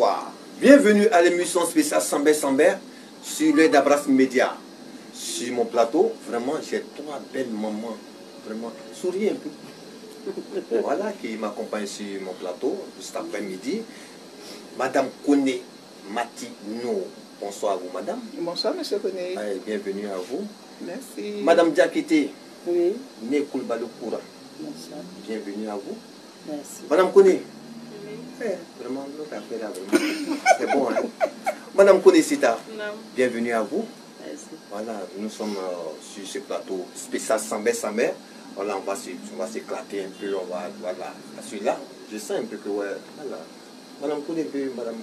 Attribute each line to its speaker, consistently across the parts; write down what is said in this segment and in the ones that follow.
Speaker 1: bonsoir. Bienvenue à l'émission spéciale Sambé Sambé sur le d'Abras Média. Sur mon plateau, vraiment, j'ai trois belles mamans. Vraiment, souriez un peu. Voilà, qui m'accompagne sur mon plateau cet après-midi. Madame Kone Matino. Bonsoir à vous, madame.
Speaker 2: Bonsoir, monsieur Kone.
Speaker 1: Bienvenue à vous.
Speaker 2: Merci.
Speaker 1: Madame Diakité.
Speaker 3: Oui.
Speaker 1: Né Koulbalokoura.
Speaker 3: Bonsoir.
Speaker 1: Bienvenue à vous.
Speaker 3: Merci.
Speaker 1: Madame Kone. Vraiment, notre affaire là, vraiment. C'est bon, hein. Madame Kone Sita. Bienvenue à vous.
Speaker 3: Merci.
Speaker 1: Voilà, nous sommes sur ce plateau spécial Sambé Sambé. Voilà, on va s'éclater un peu. On va, voilà. Celui-là, je sens un peu que, ouais, voilà. Madame Kone, madame.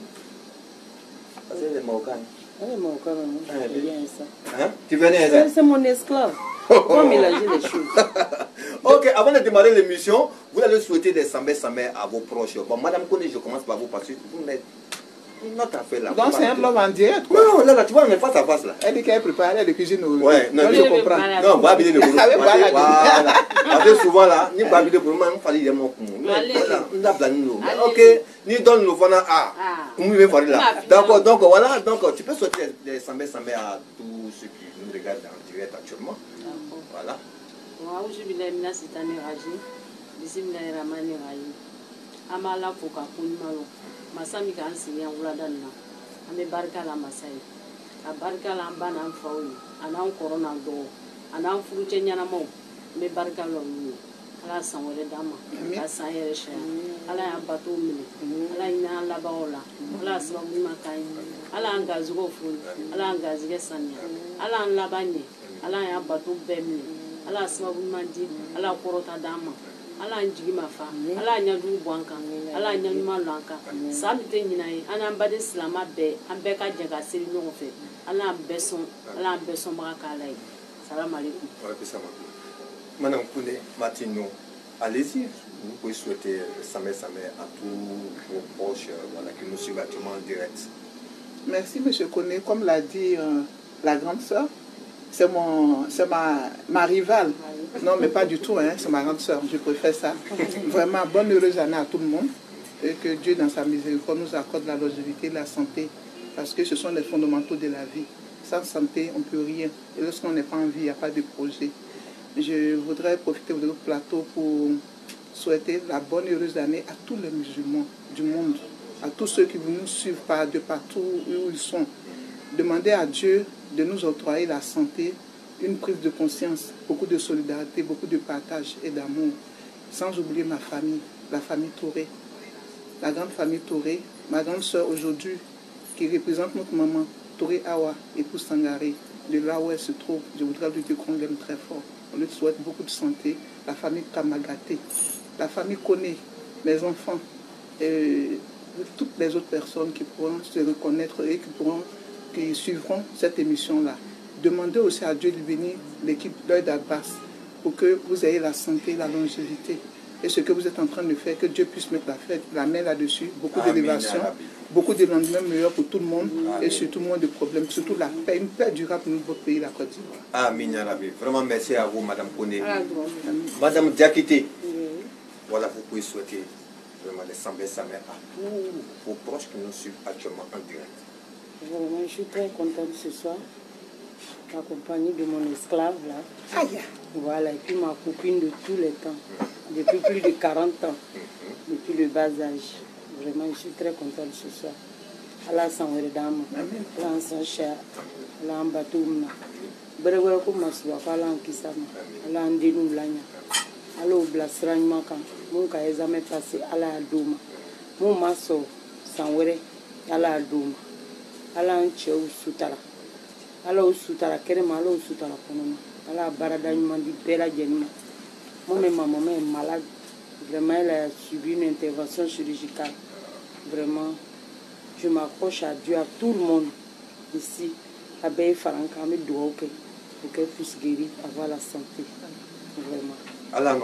Speaker 1: C'est les Marocains.
Speaker 3: Elle est mon corps, c'est bien ça.
Speaker 1: Hein? Tu venais ça?
Speaker 3: C'est mon esclave. Faut mélanger les choses.
Speaker 1: Ok, avant de démarrer l'émission, vous allez souhaiter des Sambé Sambé à vos proches. Bon, madame Kone, je commence par vous parce que vous n'êtes notre affaire là.
Speaker 2: Donc c'est un love en direct, quoi.
Speaker 1: Non, là, tu vois, on est face à face là.
Speaker 2: Elle dit qu'elle prépare, elle cuisine au...
Speaker 1: Ouais, non,
Speaker 2: je comprends.
Speaker 1: Non, on va habiller le boulot. Voilà. Parce que souvent là, ni pas habiller le boulot, il fallait dire mon coup. On a plané nous. Ok, ni donne le fana à. Comment il va faire là? D'accord, donc voilà, donc tu peux souhaiter des Sambé Sambé à tous ceux qui nous regardent en direct actuellement. Voilà.
Speaker 3: Amala foka kunimalo masami kan sinya wuladan na ame barka la masai a barka la bana fawi anan corona do anan furuce nyana mo me barka lo ni ala sanwere dama ka sayere sha ala ya batu mini ala ina la baola ala sababu makai ala anga zugo fun ala anga zige sanya ala an labanye ala ya batu bemni ala sababu mandi ala korota dama ala njigi mafa ala nyadu bwanka ala nyanyu malanka samite nyinae ana mbade slama be ambe ka jaga siri no fe ala beson baraka lai salam alaikum.
Speaker 1: Madame Kone Matino, allez-y, vous pouvez souhaiter Sambé Sambé à tous vos proches voilà, qui nous suivent actuellement en direct.
Speaker 2: Merci, monsieur Kone. Comme l'a dit la grande sœur, c'est ma rivale. Non, mais pas du tout, hein, c'est ma grande sœur, je préfère ça. Vraiment, bonne heureuse année à tout le monde. Et que Dieu, dans sa miséricorde, nous accorde la longévité, la santé, parce que ce sont les fondamentaux de la vie. Sans santé, on ne peut rien. Et lorsqu'on n'est pas en vie, il n'y a pas de projet. Je voudrais profiter de notre plateau pour souhaiter la bonne heureuse année à tous les musulmans du monde, à tous ceux qui nous suivent de partout où ils sont. Demander à Dieu de nous octroyer la santé, une prise de conscience, beaucoup de solidarité, beaucoup de partage et d'amour. Sans oublier ma famille, la famille Touré, la grande famille Touré, ma grande soeur aujourd'hui, qui représente notre maman, Touré Awa, épouse Sangaré, de là où elle se trouve. Je voudrais lui dire qu'on l'aime très fort. On lui souhaite beaucoup de santé. La famille Kamagaté, la famille Kone, mes enfants, et toutes les autres personnes qui pourront se reconnaître et qui suivront cette émission-là. Demandez aussi à Dieu de bénir l'équipe d'Oeil d'Abbas pour que vous ayez la santé, la longévité. Et ce que vous êtes en train de faire, que Dieu puisse mettre la main là-dessus. Beaucoup d'élévation, beaucoup de lendemains meilleurs pour tout le monde. Amen. Et surtout moins de problèmes, surtout la paix, une paix durable pour notre pays, la Côte d'Ivoire.
Speaker 1: Amin, Rabbi. Vraiment merci à vous, Madame Kone. Madame Diakité, voilà, vous pouvez souhaiter vraiment les Sambé Sambé à tous vos proches qui nous suivent actuellement en direct.
Speaker 3: Vraiment, je suis très contente ce soir, accompagnée de mon esclave là. Voilà, et puis ma copine de tous les temps, depuis plus de 40 ans, depuis le bas âge. Vraiment, je suis très contente ce soir. Allah sanwere dama, Allah san sha, Allah ambatu mna. Berewe ko maswa ko Allah kisama, Allah ndinu lanya. Allah oblasrany maka, mon ka examen passé Allah adoma. Mon maso sanwere Allah adoma. Allah nche usutara. Allah usutara kerema Allah usutara konoma. Allah barada nyuma di bela jenima. Mon maman est malade. Vraiment, elle a subi une intervention chirurgicale. Vraiment, je m'accroche à Dieu, à tout le monde ici. À Baye Faranka, pour qu'elle puisse guérir, avoir la santé. Vraiment.
Speaker 1: Allah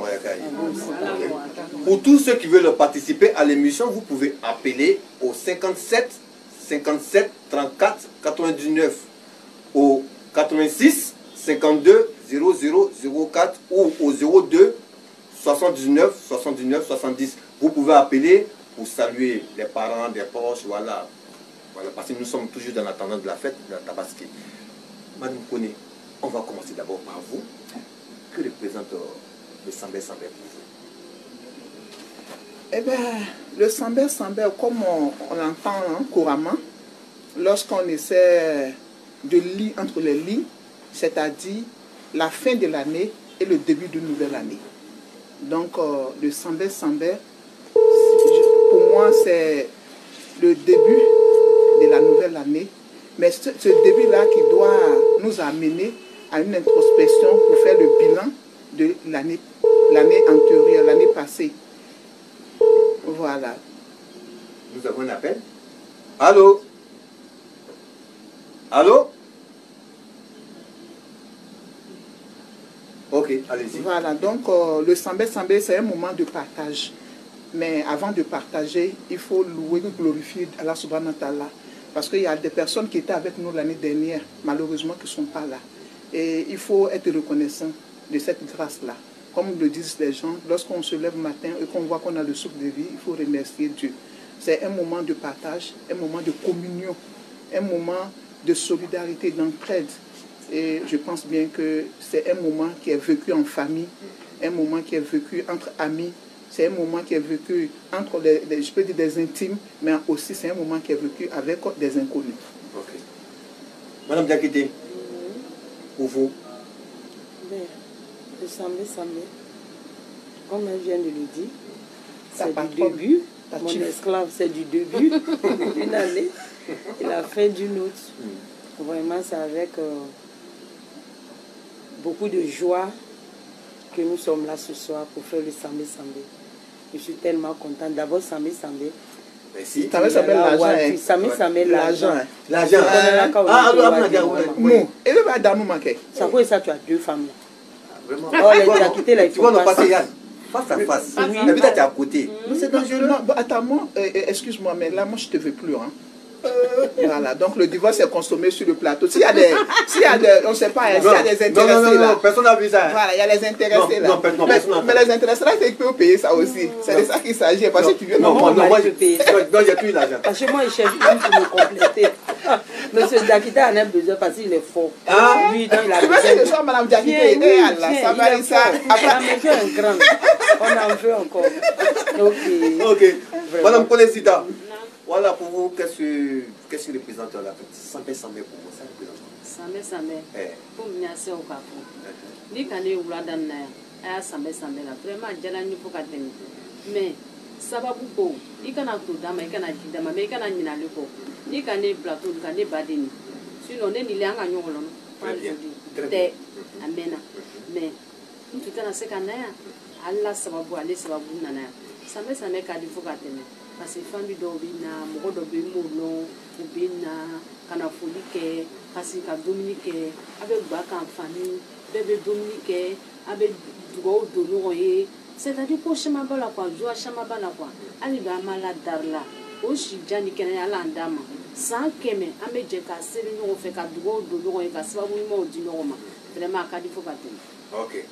Speaker 1: Pour tous ceux qui veulent participer à l'émission, vous pouvez appeler au 57 57 34 99, au 86 52 00 04 ou au 02 79 79 70. Vous pouvez appeler pour saluer les parents des proches, voilà. Voilà, parce que nous sommes toujours dans la tendance de la fête, de la Tabaski. Madame Koné, on va commencer d'abord par vous. Que représente le Sambé Sambé pour vous?
Speaker 2: Eh bien, le Sambé Sambé, comme on l'entend couramment, lorsqu'on essaie de lire entre les lignes, c'est-à-dire la fin de l'année et le début d'une nouvelle année. Donc, le Sambé Sambé, pour moi, c'est le début de la nouvelle année, mais ce début-là qui doit nous amener à une introspection pour faire le bilan de l'année antérieure, l'année passée. Voilà.
Speaker 1: Nous avons un appel. Allô? Allô? Ok, allez-y.
Speaker 2: Voilà, donc le Sambé Sambé, c'est un moment de partage. Mais avant de partager, il faut louer et glorifier Allah subhanahu wa ta'ala. Parce qu'il y a des personnes qui étaient avec nous l'année dernière, malheureusement, qui ne sont pas là. Et il faut être reconnaissant de cette grâce-là. Comme le disent les gens, lorsqu'on se lève le matin et qu'on voit qu'on a le souffle de vie, il faut remercier Dieu. C'est un moment de partage, un moment de communion, un moment de solidarité, d'entraide. Et je pense bien que c'est un moment qui est vécu en famille, un moment qui est vécu entre amis, c'est un moment qui est vécu entre je peux dire des intimes, mais aussi c'est un moment qui est vécu avec des inconnus.
Speaker 1: Ok. Madame Diakité, pour vous?
Speaker 3: Le Sambé Sambé, comme elle vient de le dire, c'est du début. Mon esclave, c'est du début d'une année et la fin d'une autre. Vraiment, c'est avec beaucoup de joie que nous sommes là ce soir pour faire le Sambé Sambé. Je suis tellement contente. D'abord, Sambé Sambé.
Speaker 2: Merci. Sambé Sambé, l'argent.
Speaker 3: Sambé Sambé, l'argent.
Speaker 1: L'argent. Ah,
Speaker 2: non. Et le va dans nous manquer.
Speaker 3: Ça quoi ça, tu as deux femmes là.
Speaker 1: Vraiment.
Speaker 3: Oh, les Diakité là, il
Speaker 1: tu vois,
Speaker 3: faut
Speaker 1: nous passer Yann. Face à face.
Speaker 3: Oui.
Speaker 1: La vie est à côté. C'est dangereux.
Speaker 2: Non, attends, moi, excuse-moi, mais là, moi, je te veux plus, hein. Voilà, donc le divorce est consommé sur le plateau. S'il y a des, on ne sait pas, s'il y a des intéressés là.
Speaker 1: Non, personne n'a vu ça.
Speaker 2: Voilà, il y a les intéressés là.
Speaker 1: Non,
Speaker 2: mais les intéressés là, c'est qu'ils peuvent payer ça aussi. C'est de ça qu'il s'agit. Parce que tu viens.
Speaker 1: Non, moi, j'ai payé. Non, j'ai plus l'argent.
Speaker 3: Parce que moi, il cherche une pour me compléter. Monsieur Diakité en a besoin parce qu'il est fort.
Speaker 2: Ah,
Speaker 3: lui, donc, il a
Speaker 2: besoin. Tu veux que je sois Madame Diakité? Ça va aller ça.
Speaker 3: Mais un grand. On en veut encore.
Speaker 1: Ok. Madame Konesita. Voilà, pour vous, qu'est-ce que représente la fête? Sambé Sambé pour vous, ça représente quoi?
Speaker 4: Sambé Sambé, pour me dire au Capo. Ni quand on a dans la Sambé Sambé, vraiment, j'ai la nuit pour qu'attendre. Mais, ça va beaucoup. Il y a un tout d'âme, il y a un petit d'âme, mais il y a un inalico. Ni quand on est plateau, quand on est badini. Sinon, on est ni l'un à Yolon. Amena. Mais, tout à l'heure, c'est qu'un air. Allah, ça va boire, ça va boire. Sambé Sambé, quand il faut qu'attendre. Parce que les familles d'Obina, Moro d'Obimono, Obina, Canafolique, Cassica Dominique, avec Baka en famille, bébé Dominique, avec Dugo Donoé. C'est-à-dire pour Chamabala, Joa Chamabala, Aliba Maladarla, Oshi Jani Kenala Andama, sans Keme, Amejeka, Selino, Feka, Dugo Donoé, Cassavamo, Dinoma, vraiment à Cadifocaté.
Speaker 1: Ok.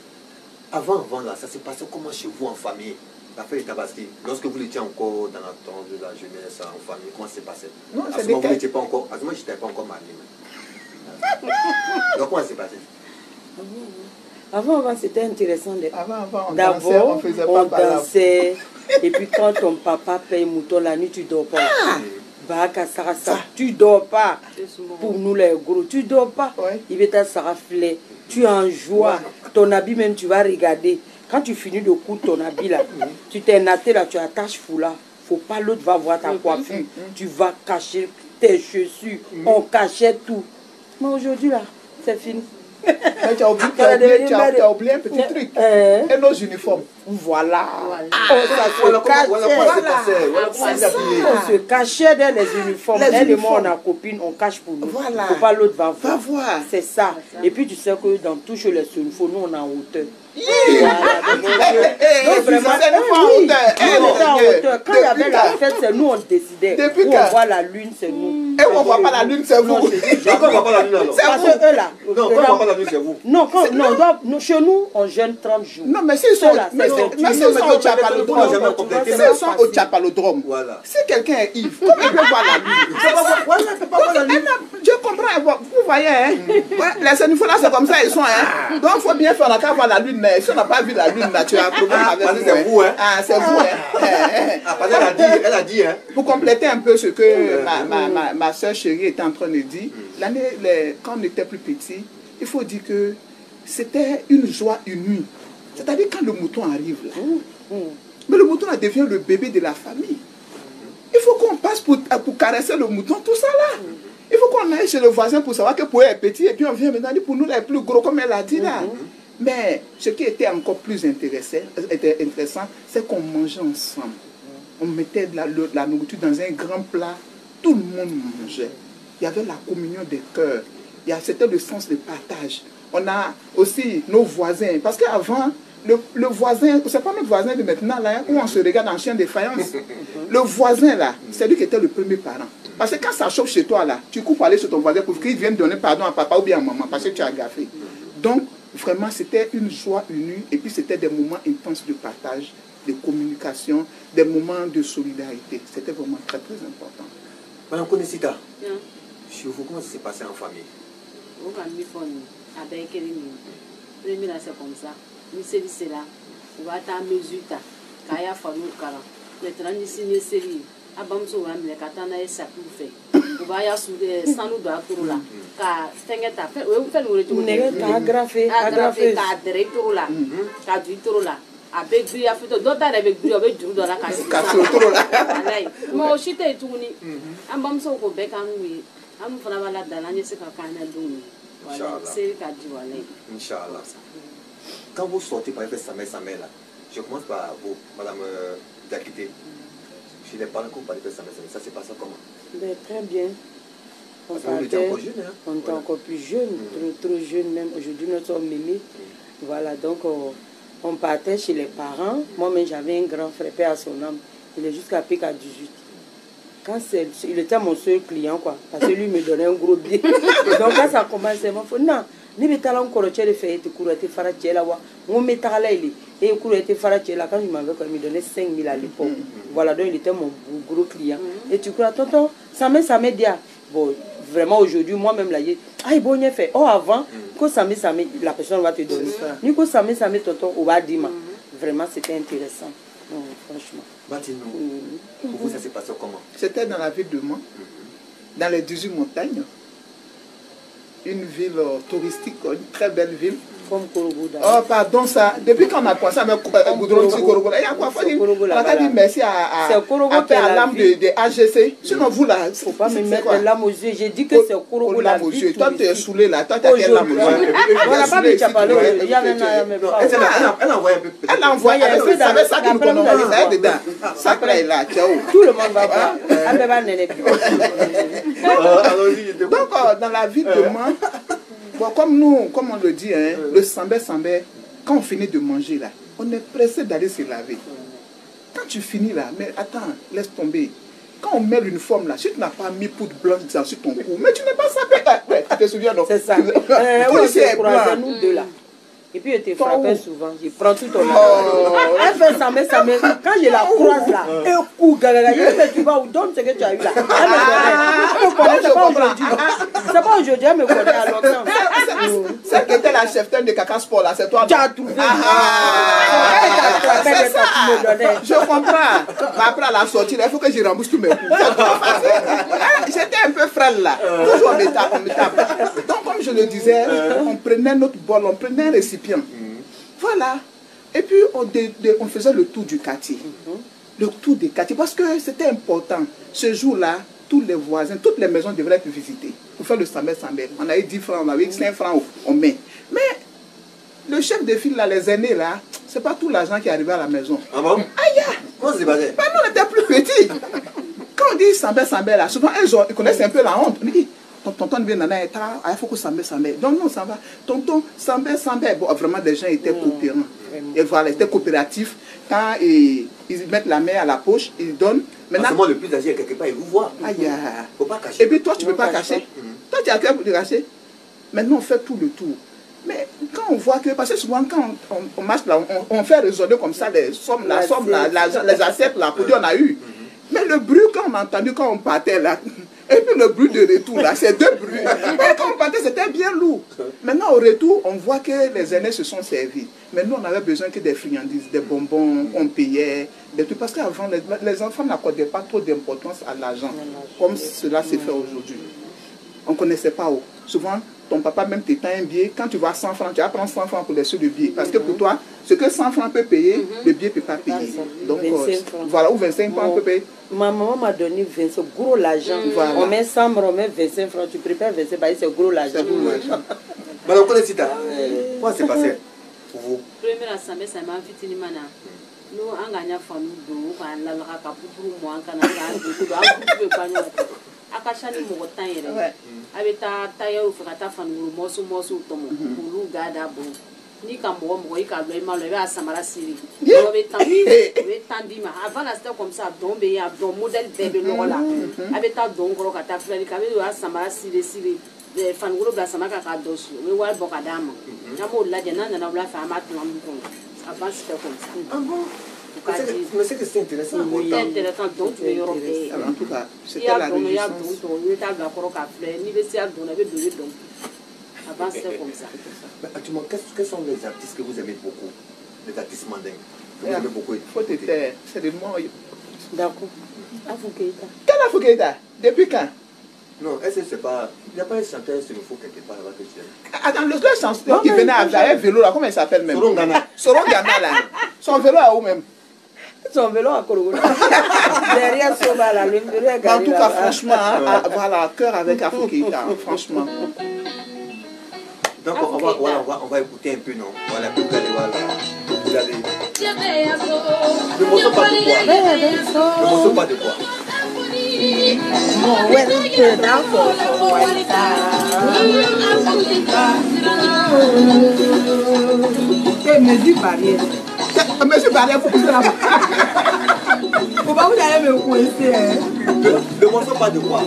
Speaker 1: Avant là, ça s'est passé comment chez vous en famille? La fête de Tabaski, lorsque vous étiez encore dans la temps de la jeunesse, en famille, comment ça s'est passé?
Speaker 2: Non,
Speaker 1: à ce moment, vous n'étiez pas encore, à ce moment, je n'étais pas encore marié. Donc, comment ça s'est passé?
Speaker 3: Avant, c'était intéressant.
Speaker 2: D'abord,
Speaker 3: on dansait. Et puis, quand ton papa paye mouton la nuit, tu ne dors pas. Baka Sarasa, tu ne dors pas. Pour nous, les gros, tu ne dors pas. Il va être saraflé. Tu es en joie. Ton habit, même, tu vas regarder. Quand tu finis de coudre ton habit là, tu t'es natté là, tu attaches foulard. Faut pas l'autre va voir ta coiffure. Tu vas cacher tes chaussures. On cachait tout. Mais aujourd'hui là, c'est fini.
Speaker 2: Mais tu as oublié un petit truc. Et nos uniformes.
Speaker 3: Voilà.
Speaker 1: On
Speaker 3: se cachait dans les uniformes. Elle et moi, on a copine, on cache pour nous.
Speaker 2: Voilà.
Speaker 3: Faut pas l'autre va voir.
Speaker 2: Va voir.
Speaker 3: C'est ça. Et puis tu sais que dans tout chez les uniformes, nous on est en hauteur. Quand il y avait la fête, c'est nous on décidait. Où on voit la lune, c'est nous.
Speaker 2: Et où on voit pas la lune, c'est vous.
Speaker 1: Pourquoi on voit pas la lune alors?
Speaker 3: Parce que eux là.
Speaker 1: Non, quand on voit pas la lune, c'est vous.
Speaker 3: Non, chez nous, on jeûne 30 jours.
Speaker 2: Non, mais s'ils sont au Tchapalodrome, si quelqu'un est ivre, comment il peut voir la lune? Je comprends, vous voyez, les sénifaux là, c'est comme ça, ils sont. Donc il faut bien faire, on n'a qu'à voir la lune, mais si on n'a pas vu la lune, tu as un problème avec nous.
Speaker 1: C'est vous, hein?
Speaker 2: Ah, c'est vous,
Speaker 1: Elle a dit, hein?
Speaker 2: Pour compléter un peu ce que ma soeur chérie était en train de dire, quand on était plus petit, il faut dire que c'était une joie inouïe. C'est-à-dire quand le mouton arrive là, mais le mouton là devient le bébé de la famille. Il faut qu'on passe pour caresser le mouton, tout ça là. Il faut qu'on aille chez le voisin pour savoir que pour elle est petit, et puis on vient maintenant dire pour nous là est plus gros, comme elle a dit là. Mais ce qui était encore plus intéressant, c'est qu'on mangeait ensemble. On mettait de la nourriture dans un grand plat, tout le monde mangeait. Il y avait la communion des cœurs. C'était le sens de partage. On a aussi nos voisins, parce qu'avant, le voisin, c'est pas notre voisin de maintenant là, où on se regarde en chien de faïence. Le voisin là, c'est lui qui était le premier parent. Parce que quand ça chauffe chez toi là, tu cours pour aller chez ton voisin pour qu'il vienne donner pardon à papa ou bien à maman, parce que tu as gaffé. Donc, vraiment, c'était une joie unie, et puis c'était des moments intenses de partage, de communication, des moments de solidarité. C'était vraiment très très important.
Speaker 1: Madame Konesita, chez vous, comment ça s'est passé en famille?
Speaker 4: C'est comme ça. C'est là. On va à mesure. Kaya famille kala. Maintenant, nous sommes série. Abamso wa mle katana esa kufe. On va ya sous sanu do akuru Ka tengeta fe we fe no retu
Speaker 3: ne ka agrafe
Speaker 4: ka directeur la. Ka directeur la. Avec gri afito do ta avec gri avec juru do la ka si.
Speaker 2: Ka directeur la.
Speaker 4: Alai. Mo shite tuni. Abamso ko be kan wi. Am fana wala dalanye se ka kana duni. Voilà, c'est ka di wala.
Speaker 1: Inch'Allah. Quand vous sortez par exemple Samé là, je commence par vous, Madame Dakité. Chez les parents, vous parlez de Samé, ça s'est passé comment?
Speaker 3: Ben, très bien. On était encore jeune, hein? On était encore plus jeune, trop jeune même. Aujourd'hui, nous sommes mémés. Voilà, donc on partait chez les parents. Moi-même, j'avais un grand frère, père à son âme. Il est jusqu'à PK 18. Quand il était mon seul client, quoi. Parce que lui me donnait un gros billet. Donc quand ça commençait, il m'a dit, non. Ni beta la encore tu fait te cours te faire là wa mon métal et cours te faire là quand il m'avait quand il me donnait 5 000 à l'époque. Voilà, donc il était mon gros client. Et tu crois tonton ça m'est dia bon vraiment aujourd'hui moi même là ah bon il fait oh avant que ça m'est la personne va te donner ni que ça m'est tonton on va dire vraiment c'était intéressant. Non, franchement.
Speaker 1: Pour vous ça s'est passé comment?
Speaker 2: C'était dans la ville de Mans, dans les 18 montagnes. Une ville touristique, une très belle ville.
Speaker 3: Comme Korogoda.
Speaker 2: Oh, pardon, ça. Depuis qu'on a pensé à mettre Goudron sur Korogoda, il y a quoi? On a dit merci à l'âme de AGC. Sinon, vous là.
Speaker 3: Il ne faut pas me mettre l'âme aux yeux. J'ai dit que c'est Korogoda.
Speaker 2: Toi, tu es saoulé là. Toi, tu as quelle lâme aux yeux?
Speaker 3: On n'a pas mis Tchapalo. Il y a même
Speaker 1: elle a envoyé un peu.
Speaker 2: Elle a envoyé un peu. Ça ça que nous connaissons. Ça est dedans. Ça est là. Ciao.
Speaker 3: Tout le monde va voir.
Speaker 2: Donc, dans la ville de Mans, bon, comme on le dit, hein, le sambé, quand on finit de manger là, on est pressé d'aller se laver. Quand tu finis là, mais attends, laisse tomber. Quand on met l'uniforme là, si tu n'as pas mis poudre blanche sur ton cou, mais tu n'es pas sapé. Tu te souviens non?
Speaker 3: C'est ça.
Speaker 2: On s'est croisé
Speaker 3: nous deux là. Et puis, il te frappait souvent. Il prend tout ton argent. Elle fait ça, mais quand je la croise là, un coup, tu vas où donne ce que tu as eu là. Elle me connaît. C'est pas aujourd'hui. C'est pas aujourd'hui, elle me connaît à longtemps.
Speaker 2: Celle qui était la cheftaine de Kaka Sport là, c'est toi.
Speaker 3: Tu as trouvé.
Speaker 2: C'est ça. Je comprends. Après la sortie, il faut que je rembourse tous mes coups. J'étais un peu frêle là. Toujours on me tape. Donc, comme je le disais, on prenait notre bol, on prenait un récipient. Voilà. Et puis on faisait le tour du quartier. Le tour des quartiers. Parce que c'était important. Ce jour-là, tous les voisins, toutes les maisons devraient être visitées. Pour faire le sambé. On avait 10 francs, on avait 5 francs, on met. Mais le chef de file là, les aînés là, c'est pas tout l'argent qui est arrivé à la maison.
Speaker 1: Ah bon?
Speaker 2: Aïe!
Speaker 1: Comment c'est passé?
Speaker 2: Nous on était plus petits. Quand on dit sambé là, souvent ils connaissent un peu la honte. On dit, tonton vient nana eta, il faut que Sambé. Donc non, ça va. Tonton Sambé. Bon, vraiment, les gens étaient coopérants. Et voilà, ils étaient coopératifs. Quand ils mettent la main à la poche, ils donnent.
Speaker 1: Maintenant, le plus âgé, quelque part, il vous voit.
Speaker 2: Aïe.
Speaker 1: Faut pas cacher.
Speaker 2: Et puis toi, tu ne peux pas cacher. Toi, tu as qu'à pour te cacher. Maintenant, on fait tout le tour. Mais quand on voit que, parce que souvent quand on marche là, on fait résonner comme ça les sommes, les assiettes là, pour dire on a eu. Mais le bruit qu'on a entendu quand on partait là, et puis le bruit de retour là, c'est deux bruits. Et quand on partait, c'était bien lourd. Maintenant au retour, on voit que les aînés se sont servis. Mais nous, on avait besoin que des friandises, des bonbons, on payait, des trucs. Parce qu'avant, les enfants n'accordaient pas trop d'importance à l'argent, comme cela s'est fait aujourd'hui. On ne connaissait pas où. Souvent, ton papa même t'éteint un billet. Quand tu vois 100 francs, tu vas prendre 100 francs pour les sous de billet. Parce que pour toi, ce que 100 francs peut payer, le billet ne peut pas payer. Donc, voilà, ou 25 francs peut payer.
Speaker 3: Ma maman m'a donné 25, gros l'argent. Voilà. On met 100 francs, on met 25 francs. Tu préfères 25, c'est gros l'argent.
Speaker 1: Madame Konesita, comment c'est passé pour vous?
Speaker 4: Première assemblée, ça m'a fait une mana. Nous, on gagne famille d'eau, on a la capouture, moi, on a la akashani mogotan yere abeta tayo fukata fanuru mosu tomo bulu gada bo ni ka mogo i ka lo imalo be asamara siri o be tandi ma avant la c'était comme ça don be ya don modèle bébé lola abeta don goro kata frère ka be asamara siri fanuru bla samaka ka dosu we wa boka dama na mo la jena na la fa ma tlam ko avant c'était comme ça. Ah bon?
Speaker 1: Mais c'est que c'est intéressant.
Speaker 4: C'est intéressant, donc tu es européen.
Speaker 2: En tout cas, c'était la résistance.
Speaker 4: Avant, c'était comme ça.
Speaker 1: Actuellement, quels sont les artistes que vous aimez beaucoup? Les artistes mandingues que vous aimez beaucoup?
Speaker 2: Faut te taire, c'est des mots.
Speaker 3: D'accord. Afoukeita.
Speaker 2: Quel Afoukeita? Depuis quand?
Speaker 1: Non, est-ce que c'est pas... Il n'y a pas un chanteur sur le faux quelque part là-bas que tu aimes?
Speaker 2: Attends, le chanteur qui venait avec un vélo là, comment il s'appelle même?
Speaker 1: Soron Gana.
Speaker 2: Soron Gana là. Son vélo à où même?
Speaker 3: Son vélo à Korogo. Derrière Soba là, le vélo à Gana.
Speaker 2: En tout cas, franchement, voilà, cœur avec Afoukeita, franchement.
Speaker 1: Donc on va écouter un peu, non? Voilà, vous allez. Le morceau pas de quoi? Le morceau pas de quoi?
Speaker 2: Monsieur Barrière, faut que ça. Faut pas vous allez me coincer.
Speaker 1: Le morceau pas de quoi?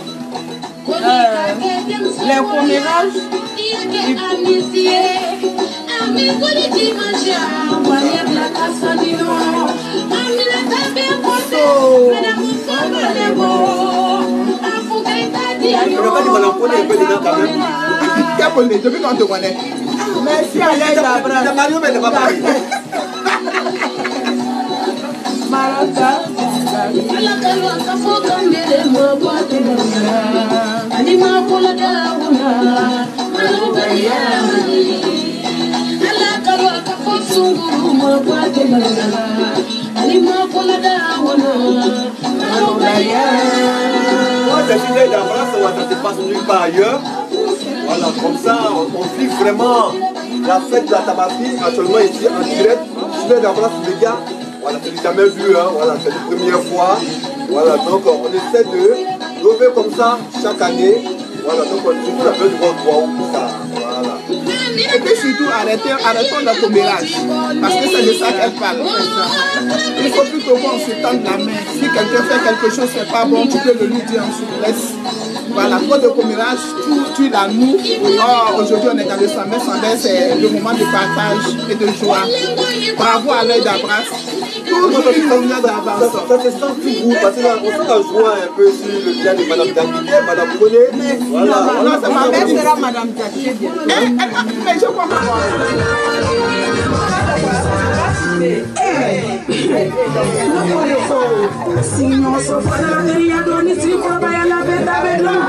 Speaker 2: Les commérages. Depuis quand on te connaît. Merci à l'aide d'Abraham.
Speaker 1: Ça se passe nulle part ailleurs. Voilà, comme ça, on vit vraiment la fête de la Tabaski, actuellement ici en direct. Je vais d'abord les gars. Voilà, c'est jamais vu, hein. Voilà, c'est la première fois. Voilà, donc on essaie de lever comme ça chaque année. Voilà, donc on dit la fête du roi pour ça. Voilà.
Speaker 2: Et puis surtout, arrêtons le commérage. Parce que c'est de ça qu'elle parle. Il faut plutôt qu'on se tende la main. Si quelqu'un fait quelque chose, c'est pas bon, tu peux le lui dire en souplesse. Voilà, pour le commérage, tu l'as nous. Oh, aujourd'hui, on est dans le Sambé. C'est le moment de partage et de joie. Bravo à l'œil d'Abras. Toujours une lumière d'avance.
Speaker 1: Ça se sent tout goût, parce qu'on sent la joie un peu sur le bien de Madame Dakité, Madame Koné. Voilà.
Speaker 2: Non, c'est ma mère sera Madame Dakité. Mais je comprends pas. Sinon, ça va la donner si vous voyez la bête avec l'eau.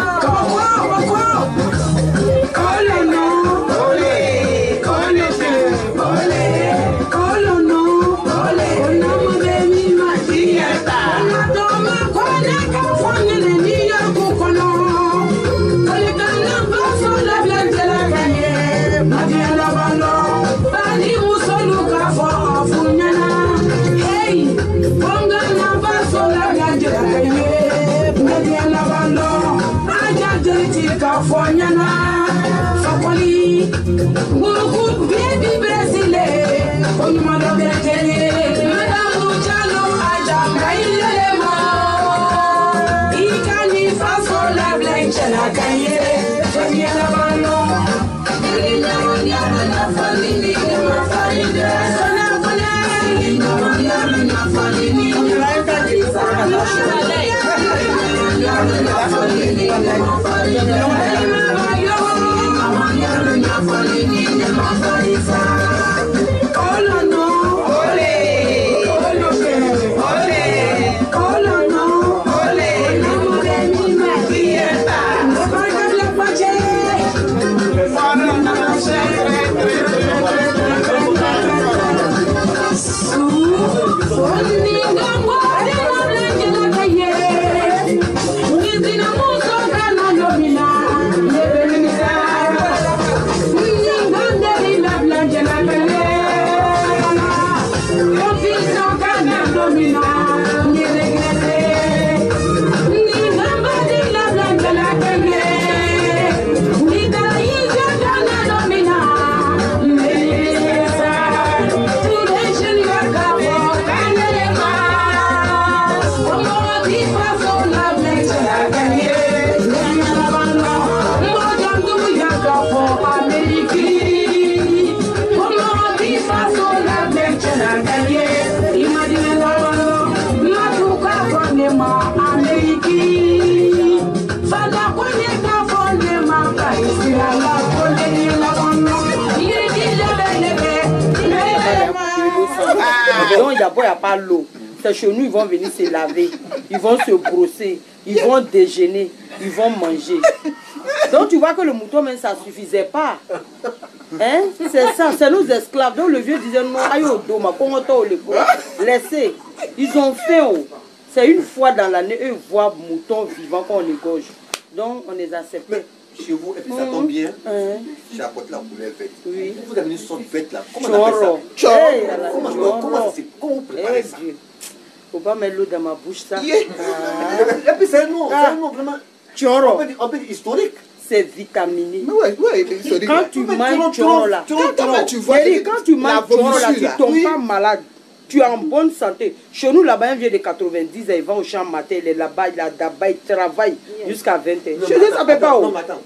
Speaker 3: Donc, il n'y a pas l'eau. C'est chez nous, ils vont venir se laver, ils vont se brosser, ils vont déjeuner, ils vont manger. Donc, tu vois que le mouton, même, ça ne suffisait pas. Hein? C'est ça, c'est nos esclaves. Donc, le vieux disait non, aïe au dos, laissez. Ils ont faim. C'est une fois dans l'année, eux voient mouton vivant qu'on égorge. Donc, on les accepte.
Speaker 1: Chez vous, et puis ça tombe bien, j'apporte la couleur verte.
Speaker 3: Oui.
Speaker 1: Vous avez une sorte verte là. Comment on appelle ça? Comment vous préparez ça?
Speaker 3: Il ne faut pas mettre l'eau dans ma bouche, ça.
Speaker 1: Et puis c'est un nom vraiment.
Speaker 3: Choro.
Speaker 1: On peut dire historique.
Speaker 3: C'est vitaminé.
Speaker 2: Ouais,
Speaker 3: quand tu manges choro là, quand tu manges choro là, tu ne tombes pas malade. Tu es en bonne santé. Chez nous, là-bas, un vieux de 90 ans, il va au champ matin, il est là-bas, il travaille jusqu'à 20 h. Chez nous, ça ne peut pas.
Speaker 1: Non, mais attends,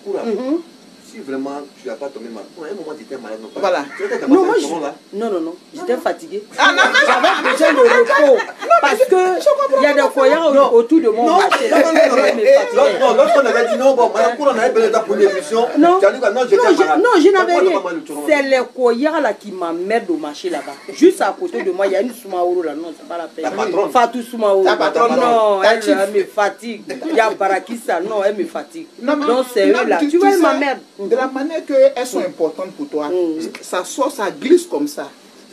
Speaker 1: si vraiment tu n'as pas tombé malade, à un moment tu étais malade, non pas.
Speaker 2: Voilà.
Speaker 3: Non, moi, non, j'étais fatiguée. J'avais besoin de repos. Parce que il y a des foyers autour de mon marché.
Speaker 1: Non, lorsqu'on avait dit non, bon, on avait besoin pour l'émission. Non,
Speaker 3: je n'avais rien. C'est les foyers là qui m'emmerdent au marché là-bas. Juste à côté de moi, il y a une Soumaoro là. Non, c'est pas la peine. Fatou Soumaoro. Non, elle me fatigue. Il y a Barakissa. Non, elle me fatigue. Donc c'est eux là. Tu vois, elle m'emmerde.
Speaker 2: De la manière qu'elles sont importantes pour toi, ça sort, ça glisse comme ça.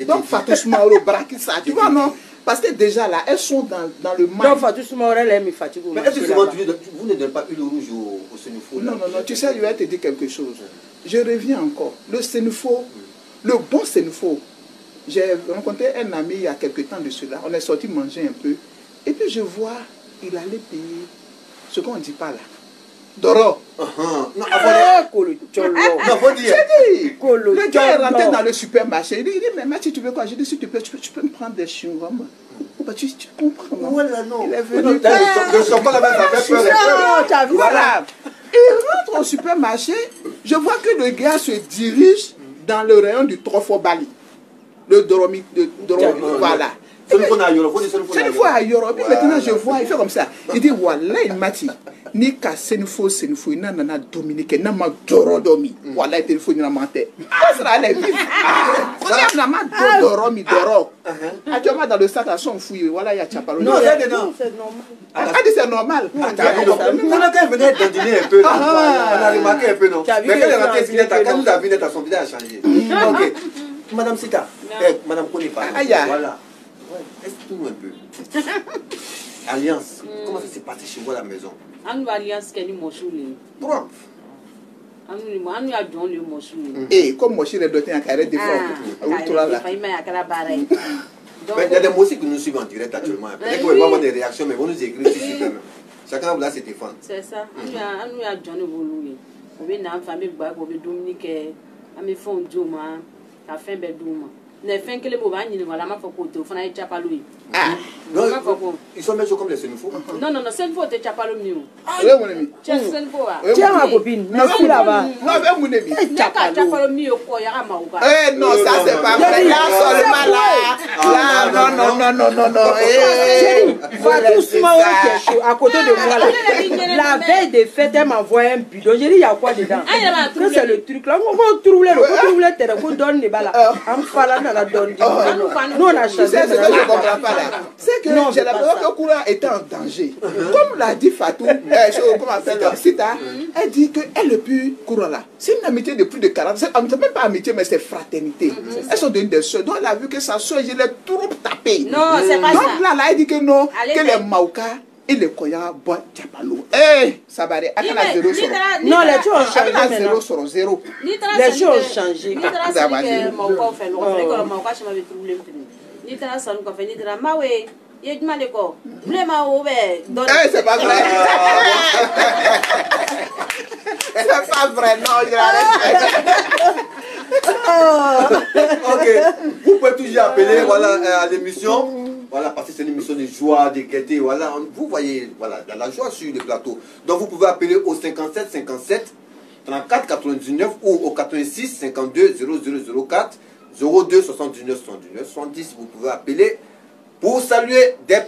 Speaker 2: Donc Fatou Soumaoro, Barakissa, tu vois, non? Parce que déjà là, elles sont dans le mal.
Speaker 3: Donc Fatou Soumaoro, elle me fatigue.
Speaker 1: Mais est-ce que vous ne donnez pas huile rouge au Sénéfo?
Speaker 2: Non, tu sais, je vais te dire quelque chose. Je reviens encore. Le Sénéfo, le bon Sénéfo, j'ai rencontré un ami il y a quelque temps de cela. On est sorti manger un peu. Et puis je vois, il allait payer ce qu'on ne dit pas là. Doro.
Speaker 1: Non,
Speaker 2: faut dire. Le gars est rentré dans le supermarché. Il dit, mais Mathieu, tu veux quoi? J'ai dit, s'il te plaît, tu peux me prendre des chewing-gums. Tu comprends.
Speaker 1: Voilà, non.
Speaker 2: Il est venu.
Speaker 1: Le chocolat là-bas, ça fait peur.
Speaker 2: Tu as vu ça? Il rentre au supermarché. Je vois que le gars se dirige dans le rayon du Trofobali. Le Doromi. Voilà. C'est une fois à Yoro. Puis maintenant, je vois, il fait comme ça. Il dit, voilà, il m'a dit, ni qu'à Sénéfo, il n'a pas dominiqué, n'a pas dorodomi. Voilà, il faut une menteur. Ça sera les vifs. On n'a pas doromi, doro. Actuellement, dans le sac, à son fouille, voilà, il y a Tchapalo.
Speaker 3: Non, c'est normal.
Speaker 2: Ah, c'est normal.
Speaker 1: On a quand même venu dandiner un peu. On a remarqué un peu, non? Mais quand il est rentré, quand nous avons vu, son visage a changé. Ok. Madame Sita, Madame Konipa. Voilà. Explique-nous un peu. Alliance, comment ça s'est passé chez vous à la maison?
Speaker 4: Alliance, qui est une
Speaker 1: Pourquoi?
Speaker 2: Et comme moi, je suis redouté en carré de fond.
Speaker 1: Mais il y a des mots aussi que nous suivons en direct actuellement. Peut-être qu'on va avoir des réactions, mais vous nous écrivez sur Super. Chacun va se défendre.
Speaker 4: C'est ça. On a John Evolué. On a une famille, on a Dominique. ami fon duma ka fen be duma ne fen kele bo ba nyini wala ma fa ko to fana e chapalo yi
Speaker 1: ils sont méchants comme les Sénéfaux.
Speaker 4: Non, Sénéfaux, tu n'as pas le mieux.
Speaker 2: Oui, mon ami.
Speaker 3: Tiens, ma copine, merci là-bas.
Speaker 2: Non, mais mon ami.
Speaker 4: Tu n'as pas le mieux, quoi, il y a un maouka.
Speaker 2: Eh, non, ça, c'est pas vrai. Là, seulement là. Là, non.
Speaker 3: Va doucement au chaud, à côté de moi, là. La veille des fêtes, elle m'a envoyé un bidon. J'ai dit, il y a quoi dedans? Que c'est le truc là. On va trouver le coup, donne les balles. En faisant dans la donne. Nous, on a changé.
Speaker 2: C'est ce que je ne comprends pas là. C'est que j'ai l'impression que Koura était en danger. Comme l'a dit Fatou, comment on appelle Sita, elle dit qu'elle est plus Koura là. C'est une amitié de plus de 40 ans. C'est même pas amitié, mais c'est fraternité. Elles sont devenues des soeurs. Donc elle a vu que sa soeur, je l'ai trop tapé.
Speaker 4: Non, c'est pas ça.
Speaker 2: Donc là, elle dit que non, que les Maouka et les Koya boivent Diapalo. Eh, ça va aller. Elle a 0 sur.
Speaker 3: Non, les choses ont changé.
Speaker 2: Elle a 0 sur 0.
Speaker 3: Les choses ont changé.
Speaker 2: C'est pas vrai. C'est pas vrai, non,
Speaker 1: Ok, vous pouvez toujours appeler voilà, à l'émission, voilà, parce que c'est une émission de joie, de gaieté, voilà, vous voyez, voilà, la joie sur le plateau. Donc vous pouvez appeler au 57 57 34 99 ou au 86 52 0004 02 79 79 70. Vous pouvez appeler pour saluer des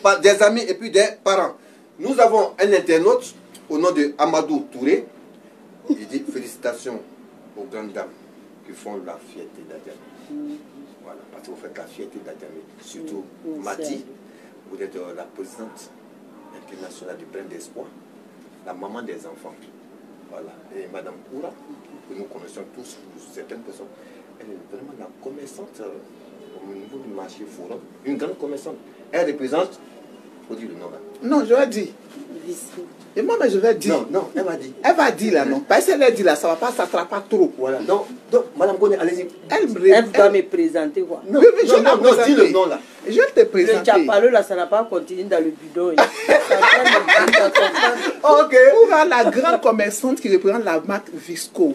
Speaker 1: amis et puis des parents. Nous avons un internaute au nom de Amadou Touré. Il dit félicitations aux grandes dames qui font la fierté d'Adjamé. Voilà, parce que vous faites la fierté d'Adjamé. Surtout Mati, vous êtes la présidente internationale du Plein d'Espoir, la maman des enfants. Voilà. Et Madame Koura, que nous connaissons tous, certaines personnes, elle est vraiment la commerçante au niveau du marché forum, une grande commerçante. Elle représente, il faut dire le nom là.
Speaker 2: Non, je vais dire. Et moi, mais je vais dire.
Speaker 1: Non, elle va dire.
Speaker 2: Elle va dire là, non. Parce qu'elle a dit là, ça ne va pas s'attraper pas trop.
Speaker 1: Voilà. Donc Madame Gone, allez-y.
Speaker 3: Elle doit me présenter quoi.
Speaker 2: Non,
Speaker 1: dis le nom là.
Speaker 2: Je vais te présenter.
Speaker 3: Le Diapalo là, ça n'a pas continué dans le bidon.
Speaker 2: Ok. Pour la grande commerçante qui représente la marque Visco.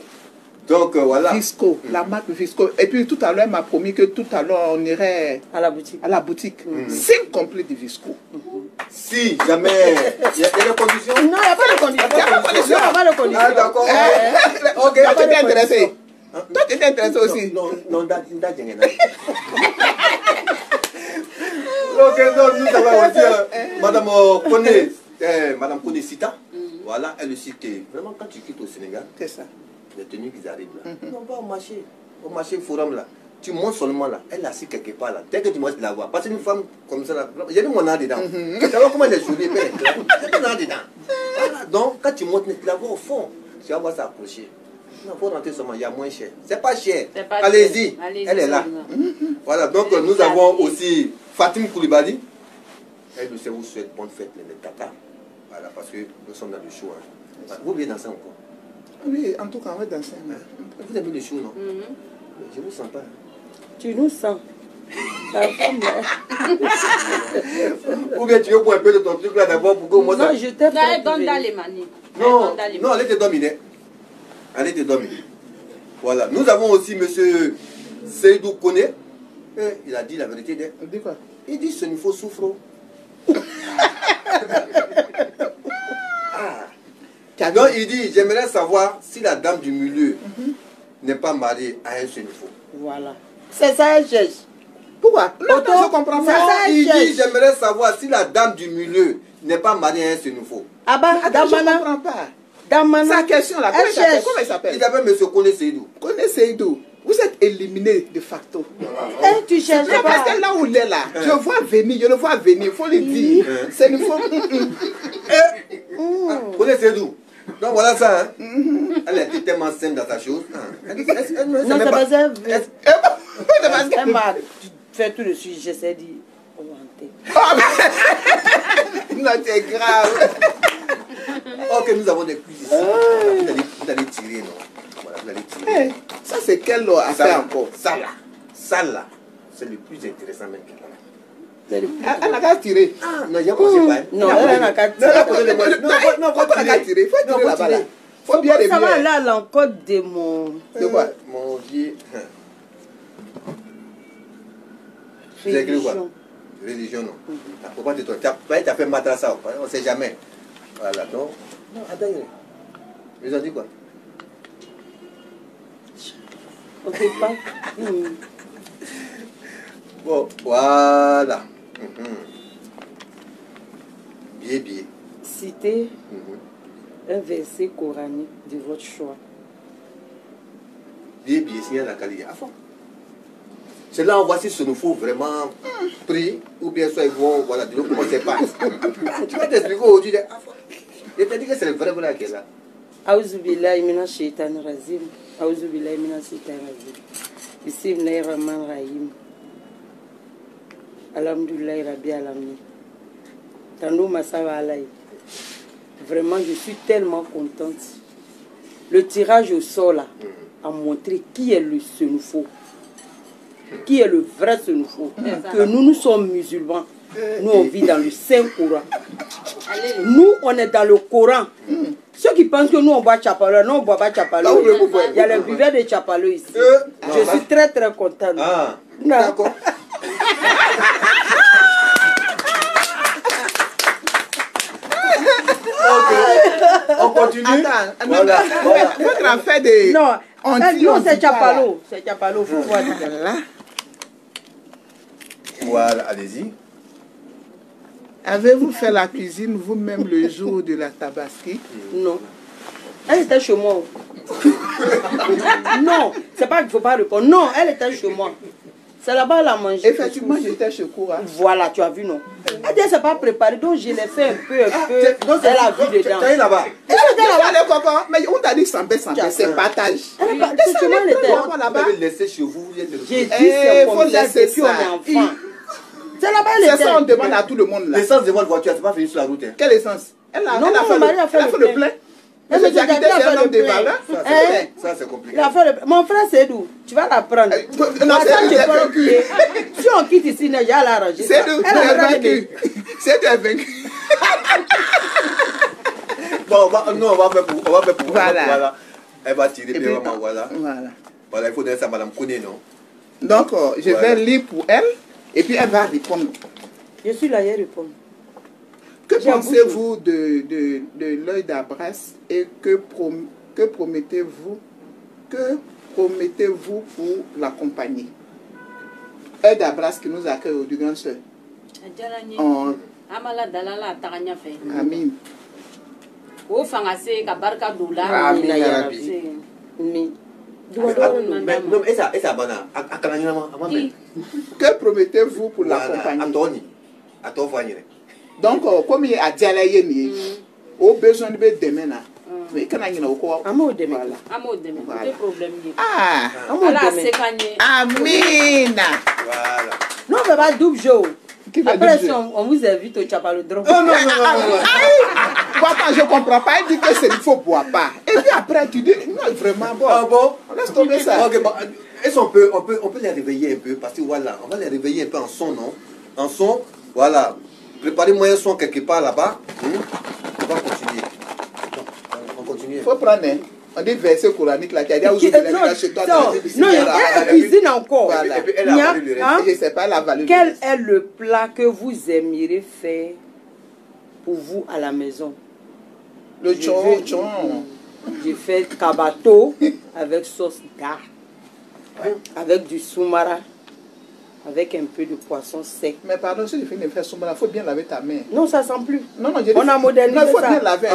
Speaker 1: Donc voilà.
Speaker 2: Visco, la marque Visco. Et puis tout à l'heure, elle m'a promis que tout à l'heure, on irait
Speaker 3: à la boutique.
Speaker 2: À la boutique. 5 complets de Visco.
Speaker 1: Si jamais il y a des conditions.
Speaker 3: Non, il n'y a pas de conditions. Il n'y a pas de conditions.
Speaker 1: Ah d'accord.
Speaker 2: Ok, tu t'es intéressé. Toi, tu t'es intéressé aussi.
Speaker 1: Non, ok, donc nous avons aussi Madame Kone Sita. Voilà, elle aussi qui vraiment quand tu quittes au Sénégal.
Speaker 2: C'est ça.
Speaker 1: Les tenues qui arrivent là. On va au marché forum là. Tu montes seulement là. Elle est assise quelque part là. Dès que tu montes, tu la vois. Parce qu'une femme comme ça là, j'ai mis mon art dedans. Tu vois comment elle est jolie. J'ai mis mon art dedans. Voilà. Donc quand tu montes, tu la vois au fond. Tu vas voir ça accrocher. Il faut rentrer seulement, il y a moins cher. C'est pas cher. Allez-y. Elle est là. Voilà, donc nous avons aussi Fatim Koulibaly. Elle nous souhaite bonne fête, les Tata. Voilà, parce que nous sommes dans le show. Vous voulez danser encore?
Speaker 2: Oui, en tout cas, on va danser.
Speaker 1: Vous avez le chou, non? Je ne vous sens pas.
Speaker 3: Tu nous sens.
Speaker 1: Ou bien tu veux boire un peu de ton truc là d'abord pour que moi ça...
Speaker 3: Non, je t'ai pas.
Speaker 4: Donne dans les manies.
Speaker 1: Non, allez te dominer. Allez te dominer. Voilà. Nous avons aussi M. Seydou Kone. Il a dit la vérité.
Speaker 2: Il dit quoi?
Speaker 1: Il dit ce qu'il faut souffrir. Donc il dit, j'aimerais savoir si la dame du milieu n'est pas mariée à un seul niveau.
Speaker 3: Voilà. C'est ça, elle cherche.
Speaker 2: Pourquoi? Non, je ne comprends pas.
Speaker 1: Il dit, j'aimerais savoir si la dame du milieu n'est pas mariée à un seul niveau.
Speaker 2: Ah bah, je ne comprends pas. Sa question là, comment il s'appelle?
Speaker 1: Il s'appelle M. Kone Seydou.
Speaker 2: Kone Seydou. Vous êtes éliminé de facto.
Speaker 3: Tu cherches pas.
Speaker 2: Parce que là où il est là, je vois venir, je le vois venir, il faut le dire. C'est une fois.
Speaker 1: Kone Seydou. Donc voilà ça. Hein. Elle était tellement simple dans sa chose.
Speaker 3: Non, c'est parce qu'elle m'a fait tout de suite. J'essaie de augmenter.
Speaker 2: Non, c'est grave.
Speaker 1: Ok, nous avons des cuisses ici. Vous allez tirer, non? Voilà, vous allez tirer.
Speaker 2: Ça, c'est quelle affaire encore?
Speaker 1: Ça là. C'est le plus intéressant même qu'elle a.
Speaker 2: Elle n'a qu'à tirer.
Speaker 1: Ah, non, il n'y a pas de
Speaker 3: Non, elle n'a qu'à tirer.
Speaker 2: Non, il faut tirer là-bas. Faut bien les
Speaker 3: Ça va
Speaker 2: mieux.
Speaker 3: aller à l'encontre de mon...
Speaker 2: De quoi?
Speaker 1: Mon Dieu. Vous avez écrit quoi? Religion, non. Pourquoi tu as fait madrasa? On ne sait jamais. Voilà, donc. Non, attends. Ils ont dit quoi?
Speaker 3: On ne sait pas.
Speaker 1: Bon, voilà. Bien, bien.
Speaker 3: Citez un verset coranique de votre choix.
Speaker 1: Bien, bien, signé la qualité. C'est là on voit si ce nous faut vraiment prier ou bien soit ils vont, voilà, de l'autre comment c'est pas. Tu vas t'expliquer aujourd'hui. Je t'ai dit que c'est le vrai voilà qui est là.
Speaker 3: Aouzu billahi minash shaitanir rajim. Aouzu billahi minash shaitanir rajim. Bismillahir rahmanir rahim. Alhamdoulillahi rabbi alamin. Tandou Massawa Alaï. Vraiment, je suis tellement contente. Le tirage au sort là a montré qui est le Senufo. Qui est le vrai Senufo. Que nous sommes musulmans. Nous, on vit dans le Saint-Coran. Nous, on est dans le Coran. Ceux qui pensent que nous, on boit Chapalo, non, on ne boit pas Chapalo. Il y a les buveurs de Chapalo ici. Je suis très, très contente.
Speaker 1: Ah, d'accord. On continue.
Speaker 2: Attends,
Speaker 1: Voilà, voilà.
Speaker 2: votre affaire de...
Speaker 3: Non,
Speaker 2: on
Speaker 3: c'est
Speaker 2: dit pas,
Speaker 3: Chapalo. C'est Chapalo, faut voir.
Speaker 2: là.
Speaker 1: Voilà, allez-y.
Speaker 2: Avez-vous fait la cuisine vous-même le jour de la tabaski?
Speaker 3: Non. Elle était chez moi. Non, c'est pas qu'il ne faut pas répondre. Non, elle était chez moi. C'est là-bas elle a mangé.
Speaker 2: Effectivement, j'étais chez Koura.
Speaker 3: Voilà, tu as vu, non? Elle dit, c'est pas préparé, donc je l'ai fait un peu.
Speaker 1: Donc,
Speaker 3: Elle a vu dedans.
Speaker 1: tu es là-bas.
Speaker 2: Mais on t'a dit sambé, c'est partage.
Speaker 3: Elle a pas, c'est chez moi, elle était.
Speaker 1: Vous avez laissé chez vous.
Speaker 3: J'ai dit, c'est comme ça, depuis on est enfant. C'est là-bas, elle était.
Speaker 2: C'est ça, on demande à tout le monde là.
Speaker 1: L'essence de votre voiture, c'est pas fini sur la route.
Speaker 2: Quelle essence? Elle a
Speaker 3: Non, mon mari a fait le plein.
Speaker 2: Elle
Speaker 3: Mais
Speaker 2: a dit que c'est un homme de valeur.
Speaker 1: Ça, c'est compliqué.
Speaker 3: Il a fait le... Mon frère, c'est d'où? Tu vas la prendre.
Speaker 2: Non, c'est
Speaker 3: vaincu. Si on quitte ici, il a l'arranger.
Speaker 2: C'est d'où? Tu es vaincu. C'est tu es vaincu.
Speaker 1: Bon, on va faire pour.
Speaker 2: Voilà.
Speaker 1: Elle va tirer, puis vraiment, voilà.
Speaker 2: Voilà.
Speaker 1: Voilà, il faut donner ça à Madame Kone, non?
Speaker 2: Donc, je vais lire pour elle, et puis elle va répondre.
Speaker 3: Je suis là, elle répond.
Speaker 2: Que pensez-vous de l'œil d'Abras et que promettez-vous pour l'accompagner? Œil d'Abras qui nous accueille au du grand sœur. Amin. Que promettez-vous pour l'accompagner? Donc, comme il y a Djalaïeni, au besoin de demain, mais quand il y a au quoi? Ah, Amina.
Speaker 3: Non, mais pas double jour. Après, on vous invite au Chapalodrome.
Speaker 2: Non. Attends, je ne comprends pas. Il dit que c'est il faut boire pas. Et puis après, tu dis, non, vraiment, bon.
Speaker 1: Ah bon?
Speaker 2: Laisse tomber ça.
Speaker 1: Ok, bon. Est-ce qu'on peut les réveiller un peu? Parce que voilà, on va les réveiller un peu en son, non? En son, voilà. Préparez-moi un son quelque part là-bas. On va continuer. On continue.
Speaker 2: Il faut prendre, hein. On dit verset coranique là. Tu as dit, vous avez chez toi.
Speaker 3: Non, il y a la cuisine encore.
Speaker 1: Et puis elle a valu le reste.
Speaker 2: Je ne sais pas la valeur.
Speaker 3: Quel est le plat que vous aimeriez faire pour vous à la maison?
Speaker 2: Le chon.
Speaker 3: J'ai fait kabato avec sauce gare, avec du soumara, avec un peu de poisson sec.
Speaker 2: Mais pardon, si je finis de faire soumara, il faut bien laver ta main.
Speaker 3: Non, ça sent plus.
Speaker 2: Non,
Speaker 3: on a modernisé ça.
Speaker 2: Il faut bien laver.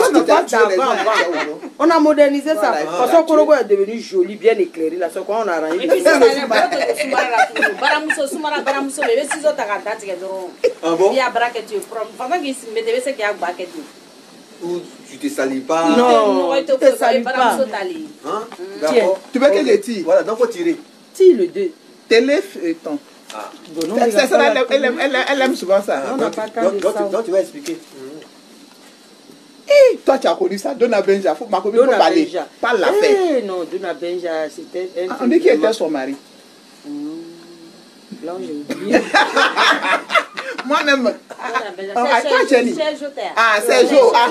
Speaker 3: On a modernisé ça. Parce que Korogo est devenu joli, bien éclairé. Là, c'est quoi on a arrangé.
Speaker 1: Ah bon? Ou tu te salis pas?
Speaker 3: Non, tu te salis pas.
Speaker 1: Hein? D'accord.
Speaker 2: Tu veux que je tire?
Speaker 1: Voilà, donc il faut tirer.
Speaker 3: Tire le deux.
Speaker 2: Téléphone.
Speaker 1: Ah.
Speaker 2: Elle aime souvent ça.
Speaker 1: Donc tu vas expliquer.
Speaker 2: Toi, tu as connu ça. Dona Benja. Faut ma copine parler. Pas la fête.
Speaker 3: Non, Dona Benja, c'était...
Speaker 2: On dit qui était son mari.
Speaker 3: Là, j'ai oublié.
Speaker 2: Moi-même.
Speaker 4: C'est Sergio.
Speaker 2: Ah, Sergio.
Speaker 3: Ah,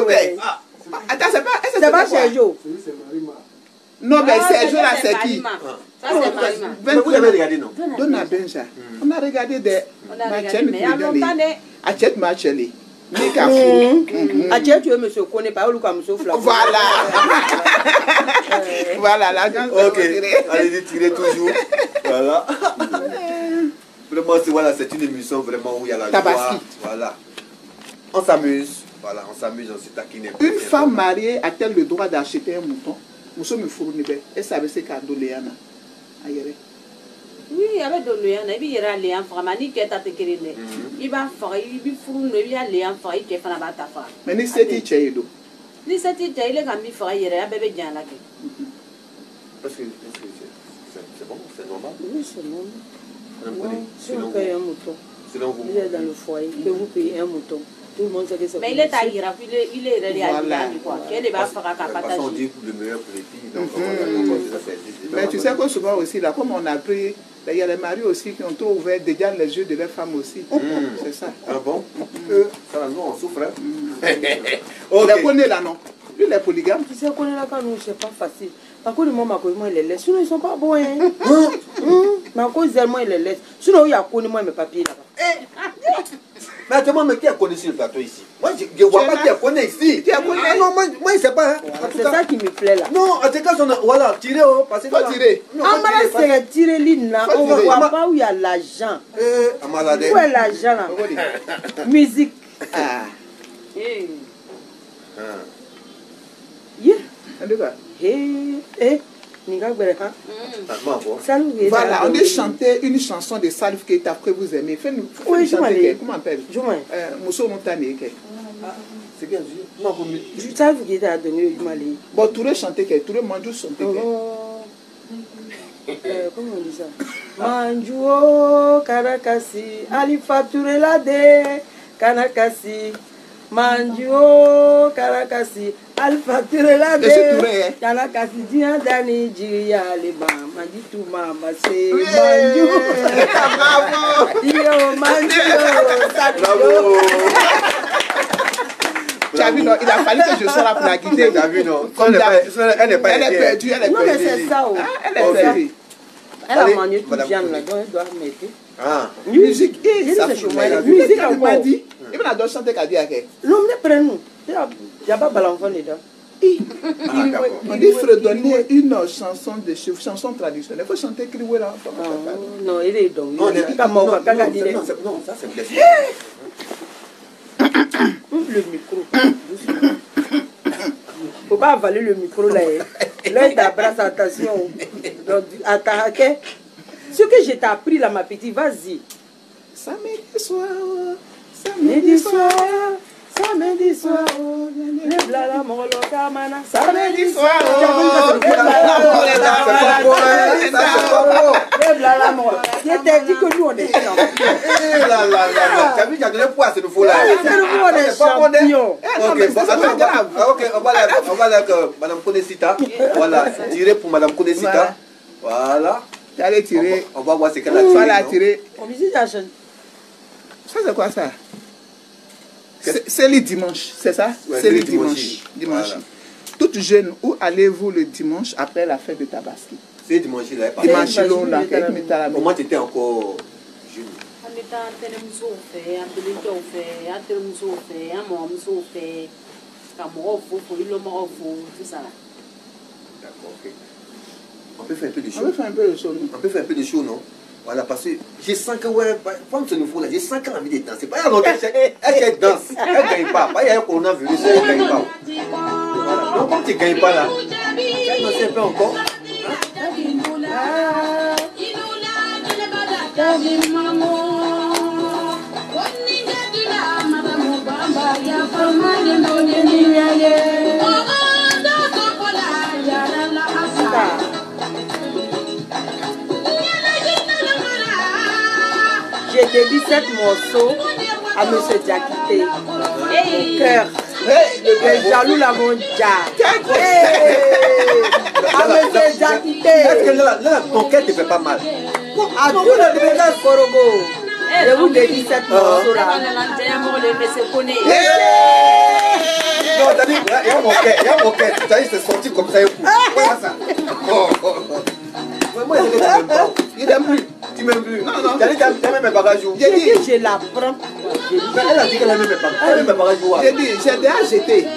Speaker 3: ouais.
Speaker 2: Attends, c'est
Speaker 3: C'est pas Sergio.
Speaker 2: Non, mais Sergio là, c'est qui?
Speaker 4: Ça, c'est Marima.
Speaker 1: Mais vous avez regardé, non?
Speaker 2: Donna Benja. On a regardé des.
Speaker 4: On a regardé, mais il y a longtemps,
Speaker 2: Achète Marcelli.
Speaker 3: Achète, tu veux monsieur connaît pas, ou comme monsieur Flavio.
Speaker 2: Voilà. Voilà, la grande.
Speaker 1: Ok, allez-y, tirez toujours. Voilà. Vraiment, c'est une émission vraiment où il y a la joie. Voilà. On s'amuse. Voilà, on s'amuse, on se taquine.
Speaker 2: Une femme mariée a-t-elle le droit d'acheter un mouton? Monsieur me fournit. Et ça veut dire cadeau Léana. Aïe.
Speaker 4: Oui, avec de Léana, il y a Léana, vraiment, ni qu'elle t'a téqué. Il va faire, il va fournir, il y a Léana, il y a Fana Batafa.
Speaker 2: Mais ni c'est qui tu
Speaker 4: ni c'est qui tu es, il est comme il fera, il y a un bébé bien là.
Speaker 1: Parce que c'est bon, c'est normal.
Speaker 3: Oui, c'est normal. Si on
Speaker 1: Selon
Speaker 3: paye un mouton,
Speaker 1: vous.
Speaker 3: il est dans le foyer, que vous payez un mouton. Tout le monde sait que c'est.
Speaker 4: Mais il est à Irak, il est réalisé quoi. Quel est va faire à partager.
Speaker 1: On dit le meilleur pour les filles. Donc,
Speaker 2: mais tu sais que souvent aussi, là, comme on a pris, il y a les maris aussi qui ont trop ouvert déjà les yeux de leurs femmes aussi. C'est ça.
Speaker 1: Ah bon? Ça, nous, on souffre.
Speaker 2: On les connaît là, non? Lui, les polygames.
Speaker 3: Tu sais qu'on est là quand nous, c'est pas facile. Par contre, moi, il les laisse. Sinon, ils sont pas bons. Hein. Mais à cause d'elle, moi, il les laisse. Sinon, il y a connu moi mes papiers là-bas.
Speaker 1: Mais attends, mais qui a connu sur le plateau ici? Moi, je ne vois pas qui a connu ici. Qui a connu? Ah non, moi, je ne sais pas. Hein.
Speaker 3: C'est ça qui me plaît là.
Speaker 1: Non, en tout cas, voilà, tirez. Passez
Speaker 2: pas tirer.
Speaker 3: Amala, c'est tirer l'île là. On ne voit pas où il y a l'argent. Où est l'argent là? Musique. Ah. Yeah.
Speaker 2: Voilà, on a chanté une chanson de Salif Keita que vous aimez. Fais-nous chanter. Comment on appelle? Mousso Montane.
Speaker 1: C'est bien,
Speaker 3: Salif Keita a donné du Mali.
Speaker 2: Bon, tu veux chanter, tu veux manger chanter.
Speaker 3: Comment on dit ça? Manjuo, Karakasi, Alifa Turela de Kanakasi. Manjuo, Karakasi, Alpha Turela de Kanakasi, Dia Dani, Jiria, Liba, Manditu Mama, c'est Manju. Yo, Manju,
Speaker 2: tu as vu, non, il a fallu que je sois là pour la guider.
Speaker 1: Tu as vu, non? Elle n'est pas
Speaker 2: perdue.
Speaker 3: Non, mais c'est ça.
Speaker 2: Elle est perdue.
Speaker 3: Elle a mangé tout le viande là, donc elle doit mettre.
Speaker 1: Ah.
Speaker 2: Musique.
Speaker 3: Ça fait chouette. Musique
Speaker 2: m'a dit. Il m'a donné chanter qu'à dire.
Speaker 3: L'homme ne prend nous. Il n'y a pas de l'enfant dedans.
Speaker 2: On dit fredonner une chanson traditionnelle. Il faut chanter crioué là.
Speaker 3: Non, il est donc.
Speaker 1: Non, ça c'est blessé.
Speaker 3: Ouvre le micro. Faut pas avaler le micro là. L'œil t'abrace, attention. Donc, attaquer. Ce que je t'ai appris là, ma petite, vas-y.
Speaker 2: Samedi soir.
Speaker 3: Samedi soir. Samedi soir. Le blala molo kamana. Samedi soir. Le blala molo. Je t'ai dit que nous on est champions.
Speaker 1: Tu as vu, tu as donné poids à ce nouveau-là.
Speaker 3: Nous on est champions.
Speaker 1: Ok, on va là que Madame Konesita. Voilà, tirer pour Madame Konesita. Voilà.
Speaker 2: Tu allais tirer.
Speaker 1: On va voir ce qu'elle a tiré.
Speaker 2: Tu vas tirer.
Speaker 3: On visite la chaîne.
Speaker 2: Ça c'est quoi ça? C'est le dimanche, c'est ça? C'est le dimanche. Voilà. Toute jeune, où allez-vous le dimanche après la fête de Tabaski?
Speaker 1: C'est dimanche là.
Speaker 2: Dimanche là.
Speaker 1: Au moins tu étais encore jeune.
Speaker 4: On était en télémuso fait, en télémuso fait, en télémuso fait, en momuso fait, Camorofo, Ilomorofo, tout ça là.
Speaker 1: D'accord, ok. On peut faire un peu de show.
Speaker 2: On peut faire un peu de show, non?
Speaker 1: On peut faire un peu de show, non? Voilà, parce que j'ai 5 ans, ouais, comme ce nouveau là, j'ai 5 ans envie de danser. Pas longtemps, elle danse, elle ne gagne pas. Pas il y a un coronavirus, elle ne gagne pas. Voilà, donc comme tu ne gagnes pas là, tu as dansé un peu encore.
Speaker 3: J'ai dédié 7 morceaux à M. Diakité. Au cœur. Les jaloux l'avons déjà. À M. Diakité.
Speaker 1: Est-ce que là, ton cœur ne te fait pas mal?
Speaker 3: À tout le village Korogo. Je vous dédie 7 morceaux là.
Speaker 1: Non, t'as dit, il y a mon cœur, il y a mon cœur. T'as dit, c'est sorti comme ça, et voilà ça. Moi, je ne t'aime pas. Il t'aime plus. Tu m'aimes plus. Non, non. T'as dit, t'as même mes bagages où?
Speaker 3: J'ai dit, je la prends.
Speaker 1: Elle a dit qu'elle a même mes bagages. Elle a même mes bagages où?
Speaker 2: J'ai dit, j'ai déjà jeté.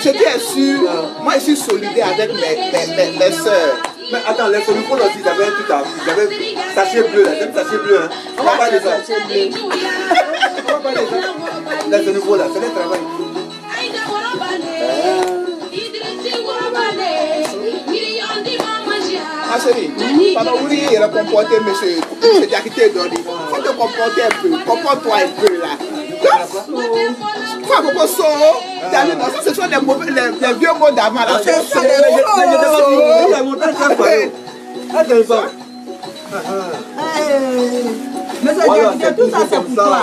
Speaker 2: Je suis sûr, moi je suis solidaire avec mes soeurs.
Speaker 1: Mais attends, les solutions aussi, ils avaient tout à l'heure. Ils avaient sachet bleu, là. C'est sachet bleu, hein. On va pas de ça. On va pas de ça. Les solutions là, c'est le travail.
Speaker 2: Ma chérie, pendant que il a comporté monsieur Diakité Dodi, faut te comporter un peu, comporte-toi un peu là. Faut que ça, ce sont les vieux mots d'avant là.
Speaker 5: Mais ça tout ça c'est pour toi.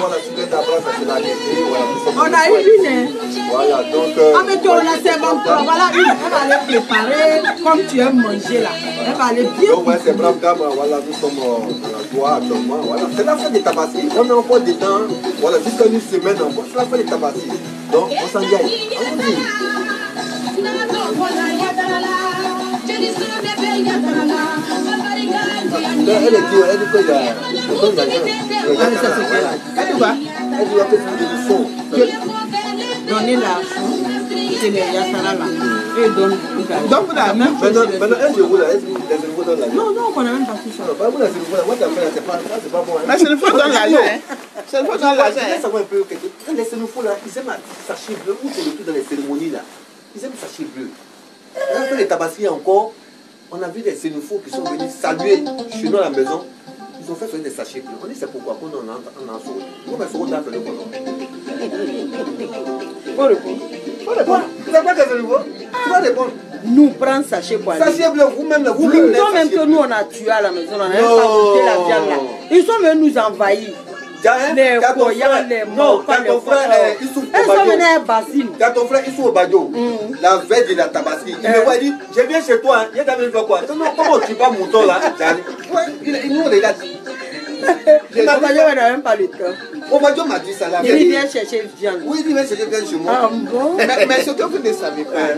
Speaker 5: On a eu une.
Speaker 1: Voilà, donc.
Speaker 5: Ah, mais toi, là, c'est bon. Voilà, elle va aller préparer comme tu aimes manger là. Elle va aller bien.
Speaker 1: Donc, ouais, c'est brave, dame. Voilà, nous sommes à la joie actuellement. Voilà, c'est la fin des tabassiers. On a encore des temps. Voilà, jusqu'à une semaine encore. C'est la fin des tabassiers. Donc, on s'en gagne. Allons-y. Elle est qui? Elle dit quoi? Elle dit du son.
Speaker 5: Donnez l'argent, c'est les Yatara là. Et donne.
Speaker 2: Donc là,
Speaker 1: maintenant, elle se roule. Elle dans la vie.
Speaker 5: Non, non, on n'a même pas tout ça.
Speaker 1: Non, pas vous la roule. Moi, c'est pas bon.
Speaker 2: mais c'est une fois dans l'argent. C'est une fois dans l'argent.
Speaker 1: Savoir un peu quelque chose. Quand les Sénéfaux là, ils aiment sachet bleu. Où c'est le tout dans les cérémonies là? Ils aiment sachet bleu. On a fait les tabassiers encore. On a vu des Sénéfaux qui sont venus saluer chez nous à la maison. Ils ont fait des sachets bleus. On dit c'est pourquoi qu'on en a sauvé. Nous, mais on a fait le colon.
Speaker 3: Faut répondre.
Speaker 1: Faut répondre. Tu sais pas que c'est nouveau? Tu vas répondre.
Speaker 3: Nous prendre sachet pour aller.
Speaker 1: Sachet bleu, vous-même, vous-même.
Speaker 3: Ils ont même que nous on a tué à la maison, on a même pas goûté la viande là. Ils sont venus nous envahir. Les Koyans, les Maupas, les frères. Ils sont venus à Basile.
Speaker 1: Quand ton frère Issou Obadio, la veille de la tabasserie, il me voit, il dit, je viens chez toi, il t'a venu faire quoi? Non, comment tu vas mouton là? Il nous regarde.
Speaker 3: Obadio n'a même pas le temps.
Speaker 1: Obadio m'a dit ça là.
Speaker 3: Il vient chercher viande.
Speaker 1: Oui, il vient chercher viande chez moi.
Speaker 3: Ah bon?
Speaker 2: Mais ce que vous ne savez pas,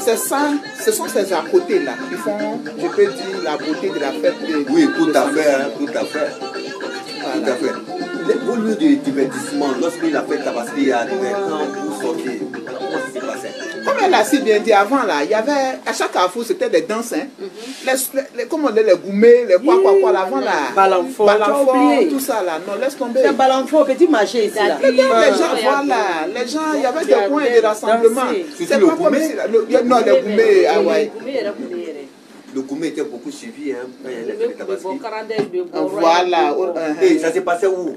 Speaker 2: c'est ça, ce sont ces à côté là qui font, je peux dire, la beauté de la fête.
Speaker 1: Oui, tout à fait, hein, tout à fait. Tout à fait. Au lieu de divertissement, lorsqu'il a fait tabasserie, quand vous sortez, comment ça s'est passé?
Speaker 2: Comme elle a si bien dit avant là, il y avait, à chaque carrefour c'était des danses, hein. Comment on dit, les gourmets, les quoi là, avant là.
Speaker 3: Balanfort,
Speaker 2: tout ça là, non, laisse tomber.
Speaker 3: C'est Balanfort au petit marché ici là.
Speaker 2: Les gens, voilà, les gens, il y avait des points de rassemblement. C'est pas comme si, non, les gourmets, ah ouais.
Speaker 1: Le gourmet était beaucoup suivi, hein, quand il y avait les tabasseries.
Speaker 2: Voilà.
Speaker 1: Et ça s'est passé où?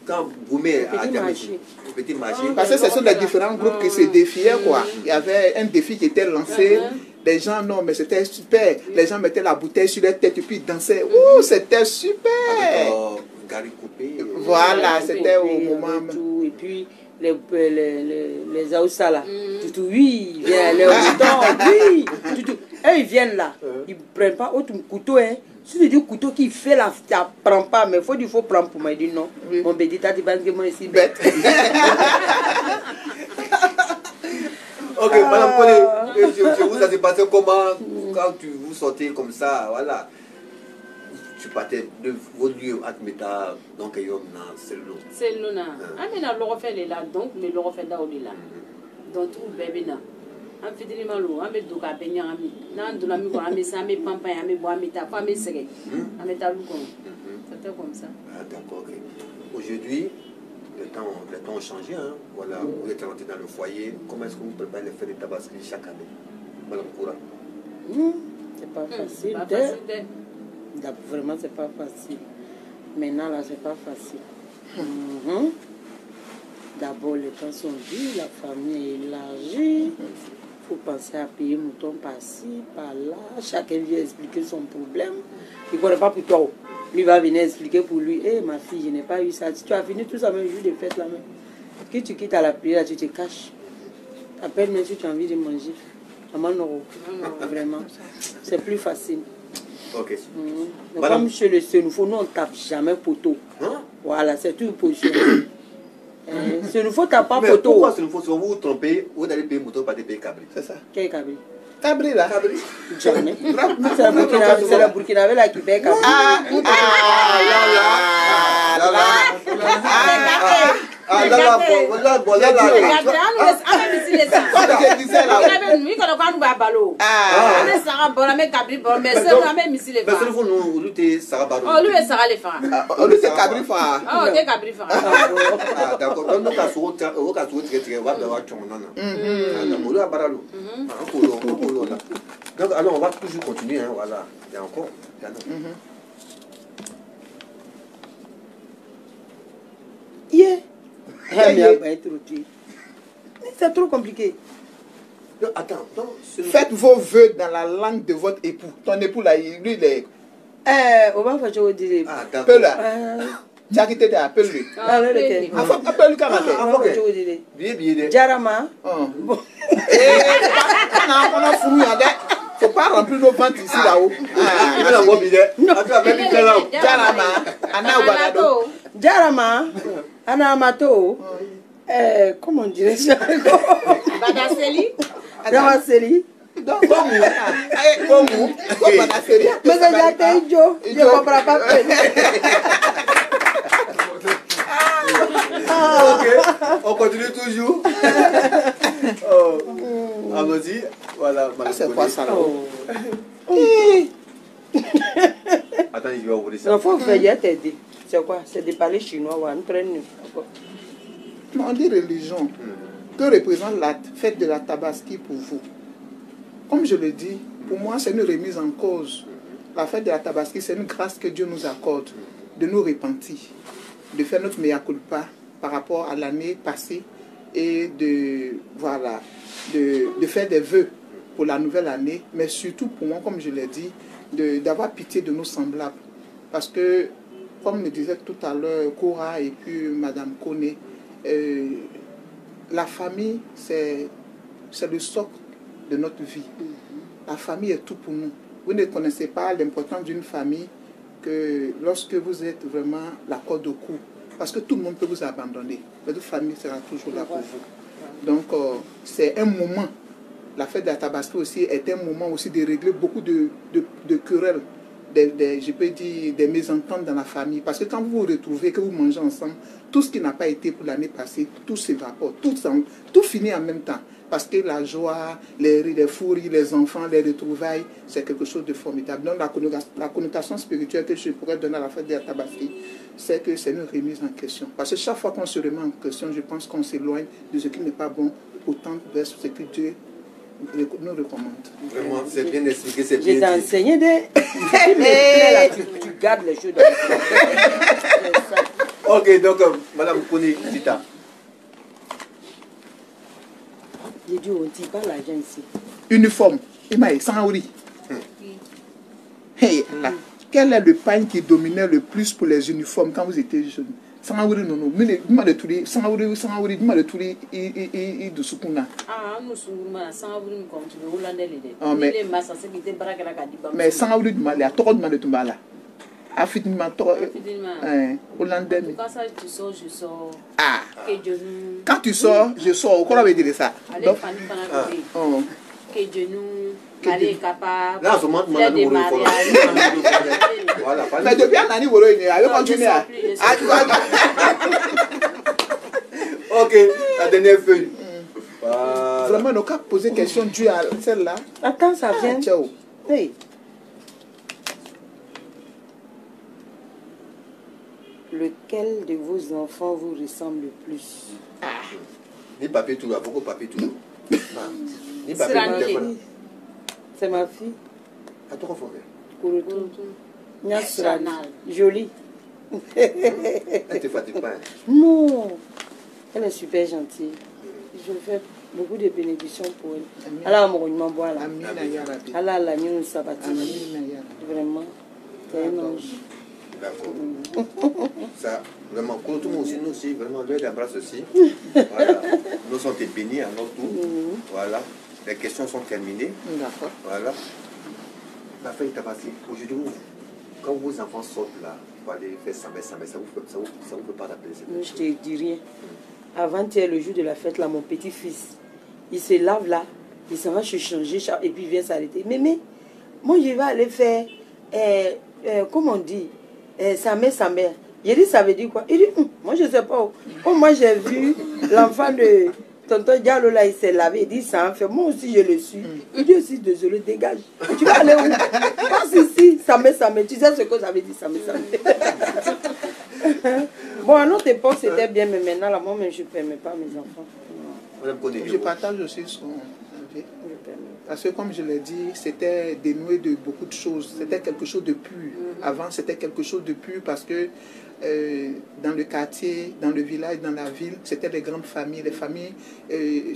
Speaker 1: Quand Gourmet a terminé au petit marché.
Speaker 2: Parce que ce sont des différents groupes qui se défiaient, quoi. Il y avait un défi qui était lancé. Les gens, non, mais c'était super. Les gens mettaient la bouteille sur leur tête et puis ils dansaient. Ouh, c'était super.
Speaker 1: Gary Coupé.
Speaker 2: Voilà, c'était au moment.
Speaker 3: Et puis les Aoussa là. Tout, oui, ils viennent, les Oudons, oui. Tout. Et ils viennent là. Ils ne prennent pas autre couteau, hein. Si tu dis couteau qui fait la, tu ne prends pas, mais il faut prendre pour moi. Il dit non. Oui. Mon bédit, tu penses que moi ici bête.
Speaker 1: Ok, madame Kone, chez vous, ça s'est passé comment quand vous sortez comme ça, voilà. Tu partais de vos lieux à Meta, donc il y a c'est le nom.
Speaker 4: C'est le nom. Amena l'orofel est là, donc, mais l'orofel là, on est là. Donc, tout bébé là. An fitini malo an bɛ don k'a bɛɛ ɲagami n'an donna min kɔnɔ an bɛ se an bɛ panpan an bɛ bɔ an bɛ taa fo an bɛ sɛgɛn an bɛ taa lu kɔnɔ c'était comme ça.
Speaker 1: Ah, d'accord, ok. Aujourd'hui les temps ont changé, hein. Voilà, vous êtes rentré dans le foyer. Comment est-ce que vous préparez les fêtes de tabasserie chaque année, madame Koura?
Speaker 3: C'est pas facile.
Speaker 4: Pas facile.
Speaker 3: Vraiment c'est pas facile. Maintenant là c'est pas facile. D'abord les temps sont durs, la famille est élargie. Il faut penser à payer mouton par-ci, par-là. Chacun vient expliquer son problème. Il ne connaît pas pour toi. Lui va venir expliquer pour lui. Eh, ma fille, je n'ai pas eu ça. Si tu as fini tout ça, même jour de fête là même. Que tu quittes à la prière, tu te caches. Appelle même si tu as envie de manger. Maman, non. Vraiment. C'est plus facile.
Speaker 1: Ok.
Speaker 3: Comme chez le Sénoufo, nous on ne tape jamais poteau. Voilà, c'est une position. C'est une faute à pas
Speaker 1: Mais
Speaker 3: photo.
Speaker 1: pourquoi c'est une faute? Vous vous trompez, vous allez payer moto, pas de payer cabri.
Speaker 2: C'est ça.
Speaker 3: Quel cabri?
Speaker 2: Cabri là.
Speaker 1: Cabri.
Speaker 3: Jamais. C'est la Burkinabé là qui paye cabri.
Speaker 1: Donc alors on va toujours continuer, hein, voilà. Il y a encore.
Speaker 3: C'est trop compliqué.
Speaker 1: Non, attends, non,
Speaker 2: faites vos vœux dans la langue de votre époux. Ton époux là, lui il est.
Speaker 3: On va faire ce dire.
Speaker 1: Ah, d'accord.
Speaker 2: Peu là. Tu as quitté, appelle-lui. Appelle-lui quand même.
Speaker 1: Bien.
Speaker 3: Jarama.
Speaker 2: Bon. On a fouillé. Faut pas remplir nos ventes ici là-haut.
Speaker 3: Jarama. Anamato. Comment on dirait ça?
Speaker 4: Badaseli.
Speaker 3: Badaseli.
Speaker 2: Donc, bon,
Speaker 3: mais ça a été idiot. Je ne comprends pas.
Speaker 1: Ok, on continue toujours. Allons-y. Voilà,
Speaker 2: c'est quoi ça là?
Speaker 1: Attends, je vais ouvrir ça.
Speaker 3: Il faut veiller à t'aider. C'est quoi? C'est de parler chinois ou un train.
Speaker 2: On dit religion. Que représente la fête de la Tabaski pour vous? Comme je le dis, pour moi, c'est une remise en cause. La fête de la Tabaski, c'est une grâce que Dieu nous accorde de nous repentir, de faire notre mea culpa par rapport à l'année passée et de faire des vœux pour la nouvelle année, mais surtout pour moi, comme je l'ai dit, d'avoir pitié de nos semblables. Parce que, comme me disait tout à l'heure Cora et puis Madame Koné, la famille, c'est le socle de notre vie. La famille est tout pour nous. Vous ne connaissez pas l'importance d'une famille que lorsque vous êtes vraiment la corde au cou. Parce que tout le monde peut vous abandonner. Votre famille sera toujours là pour vous. Donc, c'est un moment. La fête de la Tabaski aussi est un moment aussi de régler beaucoup de querelles, je peux dire des mésententes dans la famille. Parce que quand vous vous retrouvez, que vous mangez ensemble, tout ce qui n'a pas été pour l'année passée, tout s'évapore, tout finit en même temps. Parce que la joie, les rires, les fous rires, les enfants, les retrouvailles, c'est quelque chose de formidable. Donc la connotation spirituelle que je pourrais donner à la fête de la Tabaski, c'est que c'est une remise en question. Parce que chaque fois qu'on se remet en question, je pense qu'on s'éloigne de ce qui n'est pas bon, autant vers ce que Dieu nous recommande.
Speaker 1: Vraiment, c'est bien expliqué, c'est bien dit.
Speaker 3: J'ai enseigné des... Mais tu gardes les choses dans le corps.
Speaker 1: Ok, donc, Madame Koné, Dita.
Speaker 3: J'ai dit, on ne dit pas l'argent ici.
Speaker 2: Uniforme. Imaï, Sangaouri. Hey, là. Quel est le pain qui dominait le plus pour les uniformes quand vous étiez jeunes? Sangaouri, non, non. Dis-moi de tous les. Sangaouri, dis-moi de tous les. De Sukuna.
Speaker 4: Ah, nous sommes Sangaouri, comme tu veux, Hollandais, les.
Speaker 2: Mais Sangaouri, dis-moi, il y a trop de mal de Tumbala. Affidement, Hollandais.
Speaker 4: En tout cas, ça, tu sors, je sors.
Speaker 2: Ah. Quand tu sors, je sors. Comment veut dire ça?
Speaker 4: Allez, Fanny, que nous, allez, capable.
Speaker 1: Là, en ce moment, tu m'as dit voilà.
Speaker 2: Mais depuis un an, il y a continué.
Speaker 1: Ok, la dernière feuille.
Speaker 2: Vraiment, on n'a qu'à poser question due à celle-là.
Speaker 3: Attends, ça vient.
Speaker 2: Ciao.
Speaker 3: Hey. Lequel de vos enfants vous ressemble le plus?
Speaker 1: Ni papier tout là, beaucoup de papier tout là. Ni papier tout là.
Speaker 3: C'est ma fille.
Speaker 1: À toi, faut
Speaker 3: faire. Jolie.
Speaker 1: Elle te fatigue pas.
Speaker 3: Non. Elle est super gentille. Je fais beaucoup de bénédictions pour elle. Elle a un monument bois là. Elle a la nuit sabbatique. Vraiment. C'est un ange.
Speaker 1: D'accord. Ça, vraiment, pour tout le monde aussi, nous aussi, vraiment, Dieu t'embrasse aussi. Voilà. Nous sommes bénis à notre tour. Voilà. Les questions sont terminées.
Speaker 2: D'accord.
Speaker 1: Voilà. La fête est passée. Aujourd'hui, quand vos enfants sortent là, pour aller faire ça vous fait pas rappeler.
Speaker 3: Je te dis rien. avant-hier, le jour de la fête, là, mon petit-fils, il se lave là, il s'en va se changer et puis il vient s'arrêter. Mais, moi, je vais aller faire, comment on dit, sa mère. Il dit, ça veut dire quoi? Il dit, moi, je ne sais pas. Oh, moi, j'ai vu l'enfant de tonton Diallo, là, il s'est lavé. Il dit, ça en fait. Moi aussi, je le suis. Il dit aussi, désolé, dégage. Tu vas aller où? Passe ici, ça met. Tu sais ce que ça veut dire, ça met. Bon, à notre époque, c'était bien, mais maintenant, là, moi-même, je ne permets pas mes enfants.
Speaker 2: Je partage aussi son avis. Parce que, comme je l'ai dit, c'était dénoué de beaucoup de choses. C'était quelque chose de pur. Avant, c'était quelque chose de pur parce que dans le quartier, dans le village, dans la ville, c'était les grandes familles. Les familles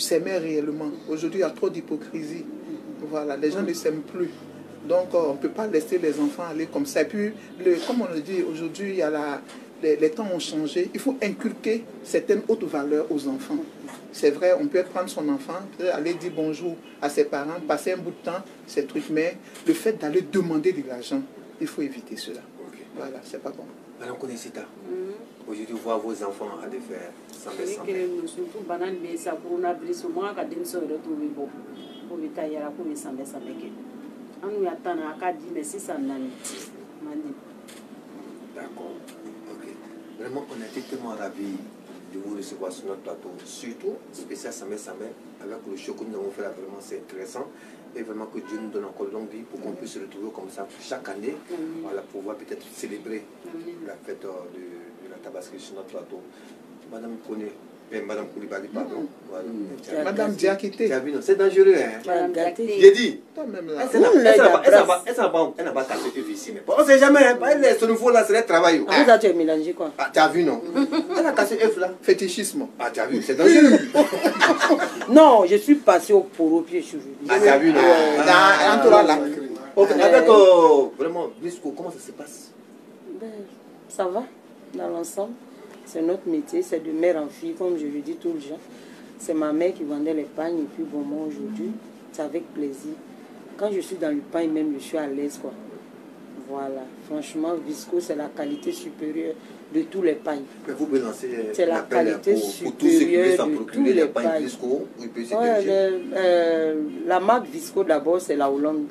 Speaker 2: s'aimaient réellement. Aujourd'hui, il y a trop d'hypocrisie. Voilà, les gens ne s'aiment plus. Donc, on ne peut pas laisser les enfants aller comme ça. Et puis, comme on le dit, aujourd'hui, il y a les temps ont changé. Il faut inculquer certaines hautes valeurs aux enfants. C'est vrai, on peut prendre son enfant, aller dire bonjour à ses parents, passer un bout de temps, ces trucs. Mais le fait d'aller demander de l'argent, il faut éviter cela. Okay. Voilà, c'est pas bon.
Speaker 1: Madame Konesita, aujourd'hui, voir vos enfants aller faire sans
Speaker 4: surtout banane, mais ça pour une abri sur moi, quand ils sont retrouvés bon. Pour les tailler à pour les sans on nous attend à 4 mais 600 années.
Speaker 1: D'accord. Ok. Vraiment, on a été tellement ravis de vous recevoir sur notre plateau. Surtout, spécial Samé, avec le show que nous avons fait là, vraiment, c'est intéressant. Et vraiment que Dieu nous donne encore longue vie pour qu'on puisse se retrouver comme ça chaque année. Voilà, pour pouvoir peut-être célébrer la fête de la Tabaski sur notre plateau. Madame Koné. Madame Koulibaly, pardon. Voilà.
Speaker 2: Madame Diakité.
Speaker 1: C'est dangereux, hein.
Speaker 3: Madame Diakité.
Speaker 1: J'ai dit.
Speaker 2: Toi-même
Speaker 1: là. Elle n'a pas cassé eux ici. Mais on ne sait jamais. Ce nouveau-là, c'est le travail.
Speaker 3: Ah, vous avez mélangé quoi?
Speaker 1: Ah, tu as vu, non? Elle a cassé œuf là.
Speaker 2: Fétichisme.
Speaker 1: Ah, tu as vu, c'est dangereux.
Speaker 3: Non, je suis passé au poro pied chevelu.
Speaker 1: Ah, tu as vu, non?
Speaker 2: Là.
Speaker 1: Avec vraiment, Visco, comment ça se passe?
Speaker 3: Ça va, dans l'ensemble. C'est notre métier, c'est de mère en fille, comme je le dis tout le temps. C'est ma mère qui vendait les pagnes, et puis bon, moi aujourd'hui, c'est avec plaisir. Quand je suis dans le pain, même je suis à l'aise, quoi. Voilà, franchement, Visco, c'est la qualité supérieure de tous les pagnes.
Speaker 1: Mais vous pouvez lancer
Speaker 3: la qualité supérieure de tous les pagnes.
Speaker 1: Visco,
Speaker 3: la marque Visco, d'abord, c'est la Hollande.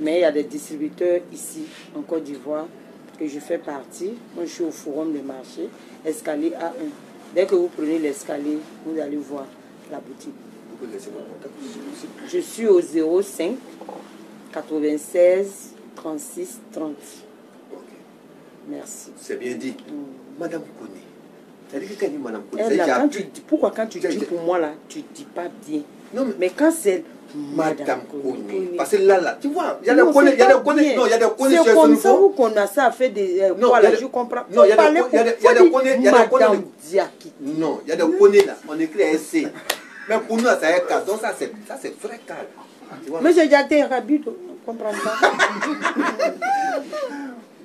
Speaker 3: Mais il y a des distributeurs ici, en Côte d'Ivoire, que je fais partie. Moi, je suis au Forum des marchés, escalier A1. Dès que vous prenez l'escalier, vous allez voir la boutique.
Speaker 1: Vous pouvez laisser votre contact aussi.
Speaker 3: Je suis au 05 96 36 30.
Speaker 1: Ok.
Speaker 3: Merci.
Speaker 1: C'est bien dit. Madame Koné. C'est-à-dire que quand dit Madame Koné,
Speaker 3: pourquoi quand tu dis pour moi là, tu ne dis pas bien.
Speaker 1: Non,
Speaker 3: mais quand c'est
Speaker 1: Madame Koné. Parce que là, tu vois, il y a des Koné, il y a des Koné, non, il y a des Koné
Speaker 3: c'est comme ça où qu'on a ça fait des voilà, je comprends.
Speaker 1: Non, il y a des Koné, il y a des Koné.
Speaker 3: Non,
Speaker 1: il y a des Koné là, on écrit SC. Mais pour nous, ça est cas. Donc ça c'est vrai calme.
Speaker 3: Mais j'ai déjà été rabide, on comprend pas.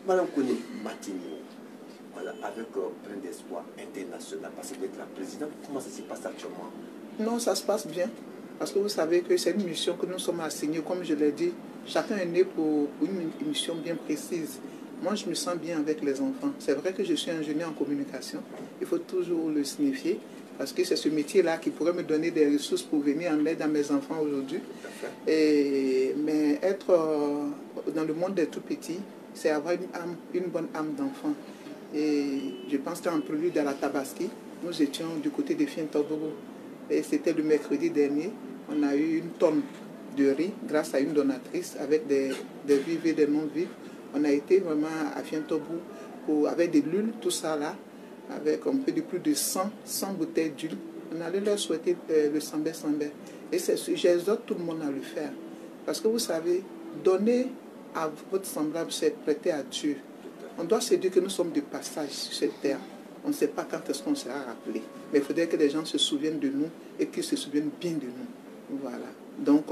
Speaker 1: Madame Koné Matignon, voilà, avec plein d'espoir international, parce que vous êtes la présidente, comment ça se passe actuellement?
Speaker 2: Non, ça se passe bien. Parce que vous savez que c'est une mission que nous sommes assignés, comme je l'ai dit. Chacun est né pour une mission bien précise. Moi, je me sens bien avec les enfants. C'est vrai que je suis ingénieur en communication. Il faut toujours le signifier. Parce que c'est ce métier-là qui pourrait me donner des ressources pour venir en aide à mes enfants aujourd'hui. Mais être dans le monde des tout-petits, c'est avoir une bonne âme d'enfant. Et je pense qu'en prélude à la Tabaski, nous étions du côté de Fientobogo. Et c'était le mercredi dernier. On a eu une tonne de riz grâce à une donatrice avec des vifs et des non-vifs. On a été vraiment à Fientobogo avec de l'huile, tout ça là, avec un peu de plus de 100 bouteilles d'huile. On allait leur souhaiter le Sambé. Et j'exhorte tout le monde à le faire. Parce que vous savez, donner à votre semblable, c'est prêter à Dieu. On doit se dire que nous sommes de passage sur cette terre. On ne sait pas quand est-ce qu'on sera rappelé. Mais il faudrait que les gens se souviennent de nous et qu'ils se souviennent bien de nous. Voilà. Donc,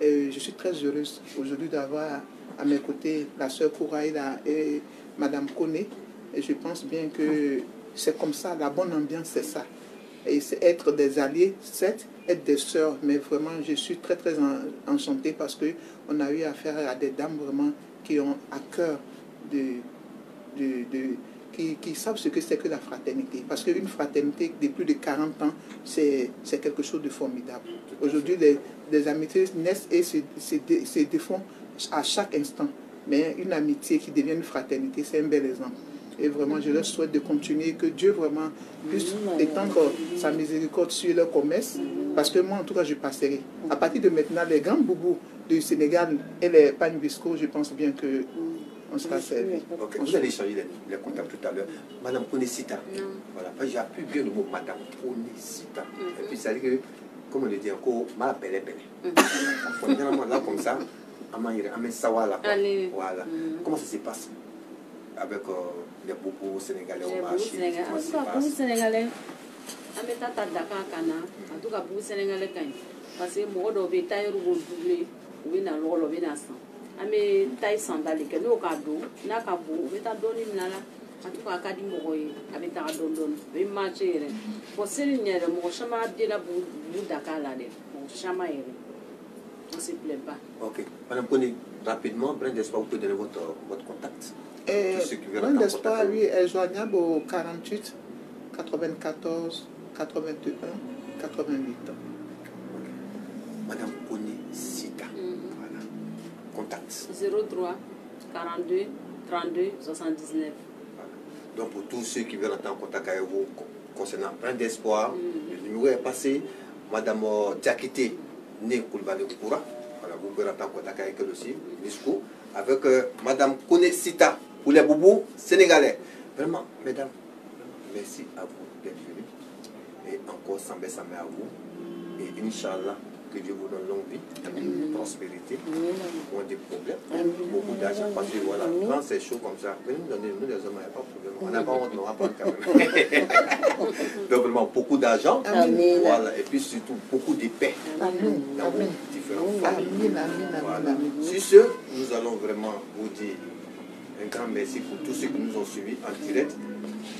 Speaker 2: je suis très heureuse aujourd'hui d'avoir à mes côtés la sœur Kouraïda et Madame Koné. Et je pense bien que c'est comme ça, la bonne ambiance, c'est ça. Et c'est être des alliés, certes, être des sœurs, mais vraiment, je suis très, très enchantée parce qu'on a eu affaire à des dames vraiment qui ont à cœur qui savent ce que c'est que la fraternité. Parce qu'une fraternité de plus de 40 ans, c'est quelque chose de formidable. Aujourd'hui, les amitiés naissent et se défont à chaque instant. Mais une amitié qui devient une fraternité, c'est un bel exemple. Et vraiment, je leur souhaite de continuer, que Dieu vraiment puisse étendre sa miséricorde sur leur commerce. Parce que moi, en tout cas, je passerai. À partir de maintenant, les grands boubous du Sénégal et les Pan-Bisco, je pense bien que on sera servi.
Speaker 1: Okay. Vous allez changer les contacts tout à l'heure. Madame Konesita. Voilà. J'ai appris bien le mot Madame Konesita. Et puis ça dit que, comme on le dit encore, ma belle. Là, comme ça, voilà. Comment ça se passe avec les bobos sénégalais au marché?
Speaker 4: Les sénégalais, on met à Dakar, en tout cas, pour les sénégalais, parce que moi, je vais tailler au doublé, ou bien dans l'eau, ou bien dans le sang. Ame taille sandali que no cadeau na cabo beta doni nala en tout cas kadi mo koy abeta don be marché pour séligner mo chama de la bou Dakar là de mo chama ere on se plaît pas.
Speaker 1: OK, madame Kone, rapidement Brin d'Espoir, vous pouvez donner votre contact.
Speaker 2: Brin d'Espoir, lui, est joignable au 48 94 81 88.
Speaker 1: Madame Konesita. Contact
Speaker 4: 03 42 32 79.
Speaker 1: Voilà. Donc pour tous ceux qui veulent entrer en contact avec vous concernant Brin d'Espoir, le numéro est passé. Madame Diakité Né Koulibaly Koura, voilà, vous pouvez entrer en contact avec elle aussi, avec Madame Konesita pour les boubous sénégalais. Vraiment, mesdames, merci à vous d'être venus. Et encore sans baisse à vous. Et Inch'Allah, que Dieu vous donne longue vie, prospérité, moins de problèmes, beaucoup d'argent. Parce que voilà, quand c'est chaud comme ça, mais nous les hommes, il n'y a pas de problème. On n'a pas honte, on va prendre quand même. Donc vraiment, beaucoup d'argent, voilà, et puis surtout beaucoup de paix dans différentes familles. Voilà. Sur ce, nous allons vraiment vous dire un grand merci pour tous ceux qui nous ont suivis en direct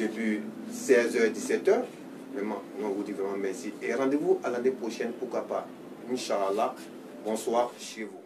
Speaker 1: depuis 16h, 17h. Vraiment, on vous dit vraiment merci. Et rendez-vous à l'année prochaine, pourquoi pas. Inch'Allah, bonsoir chez vous.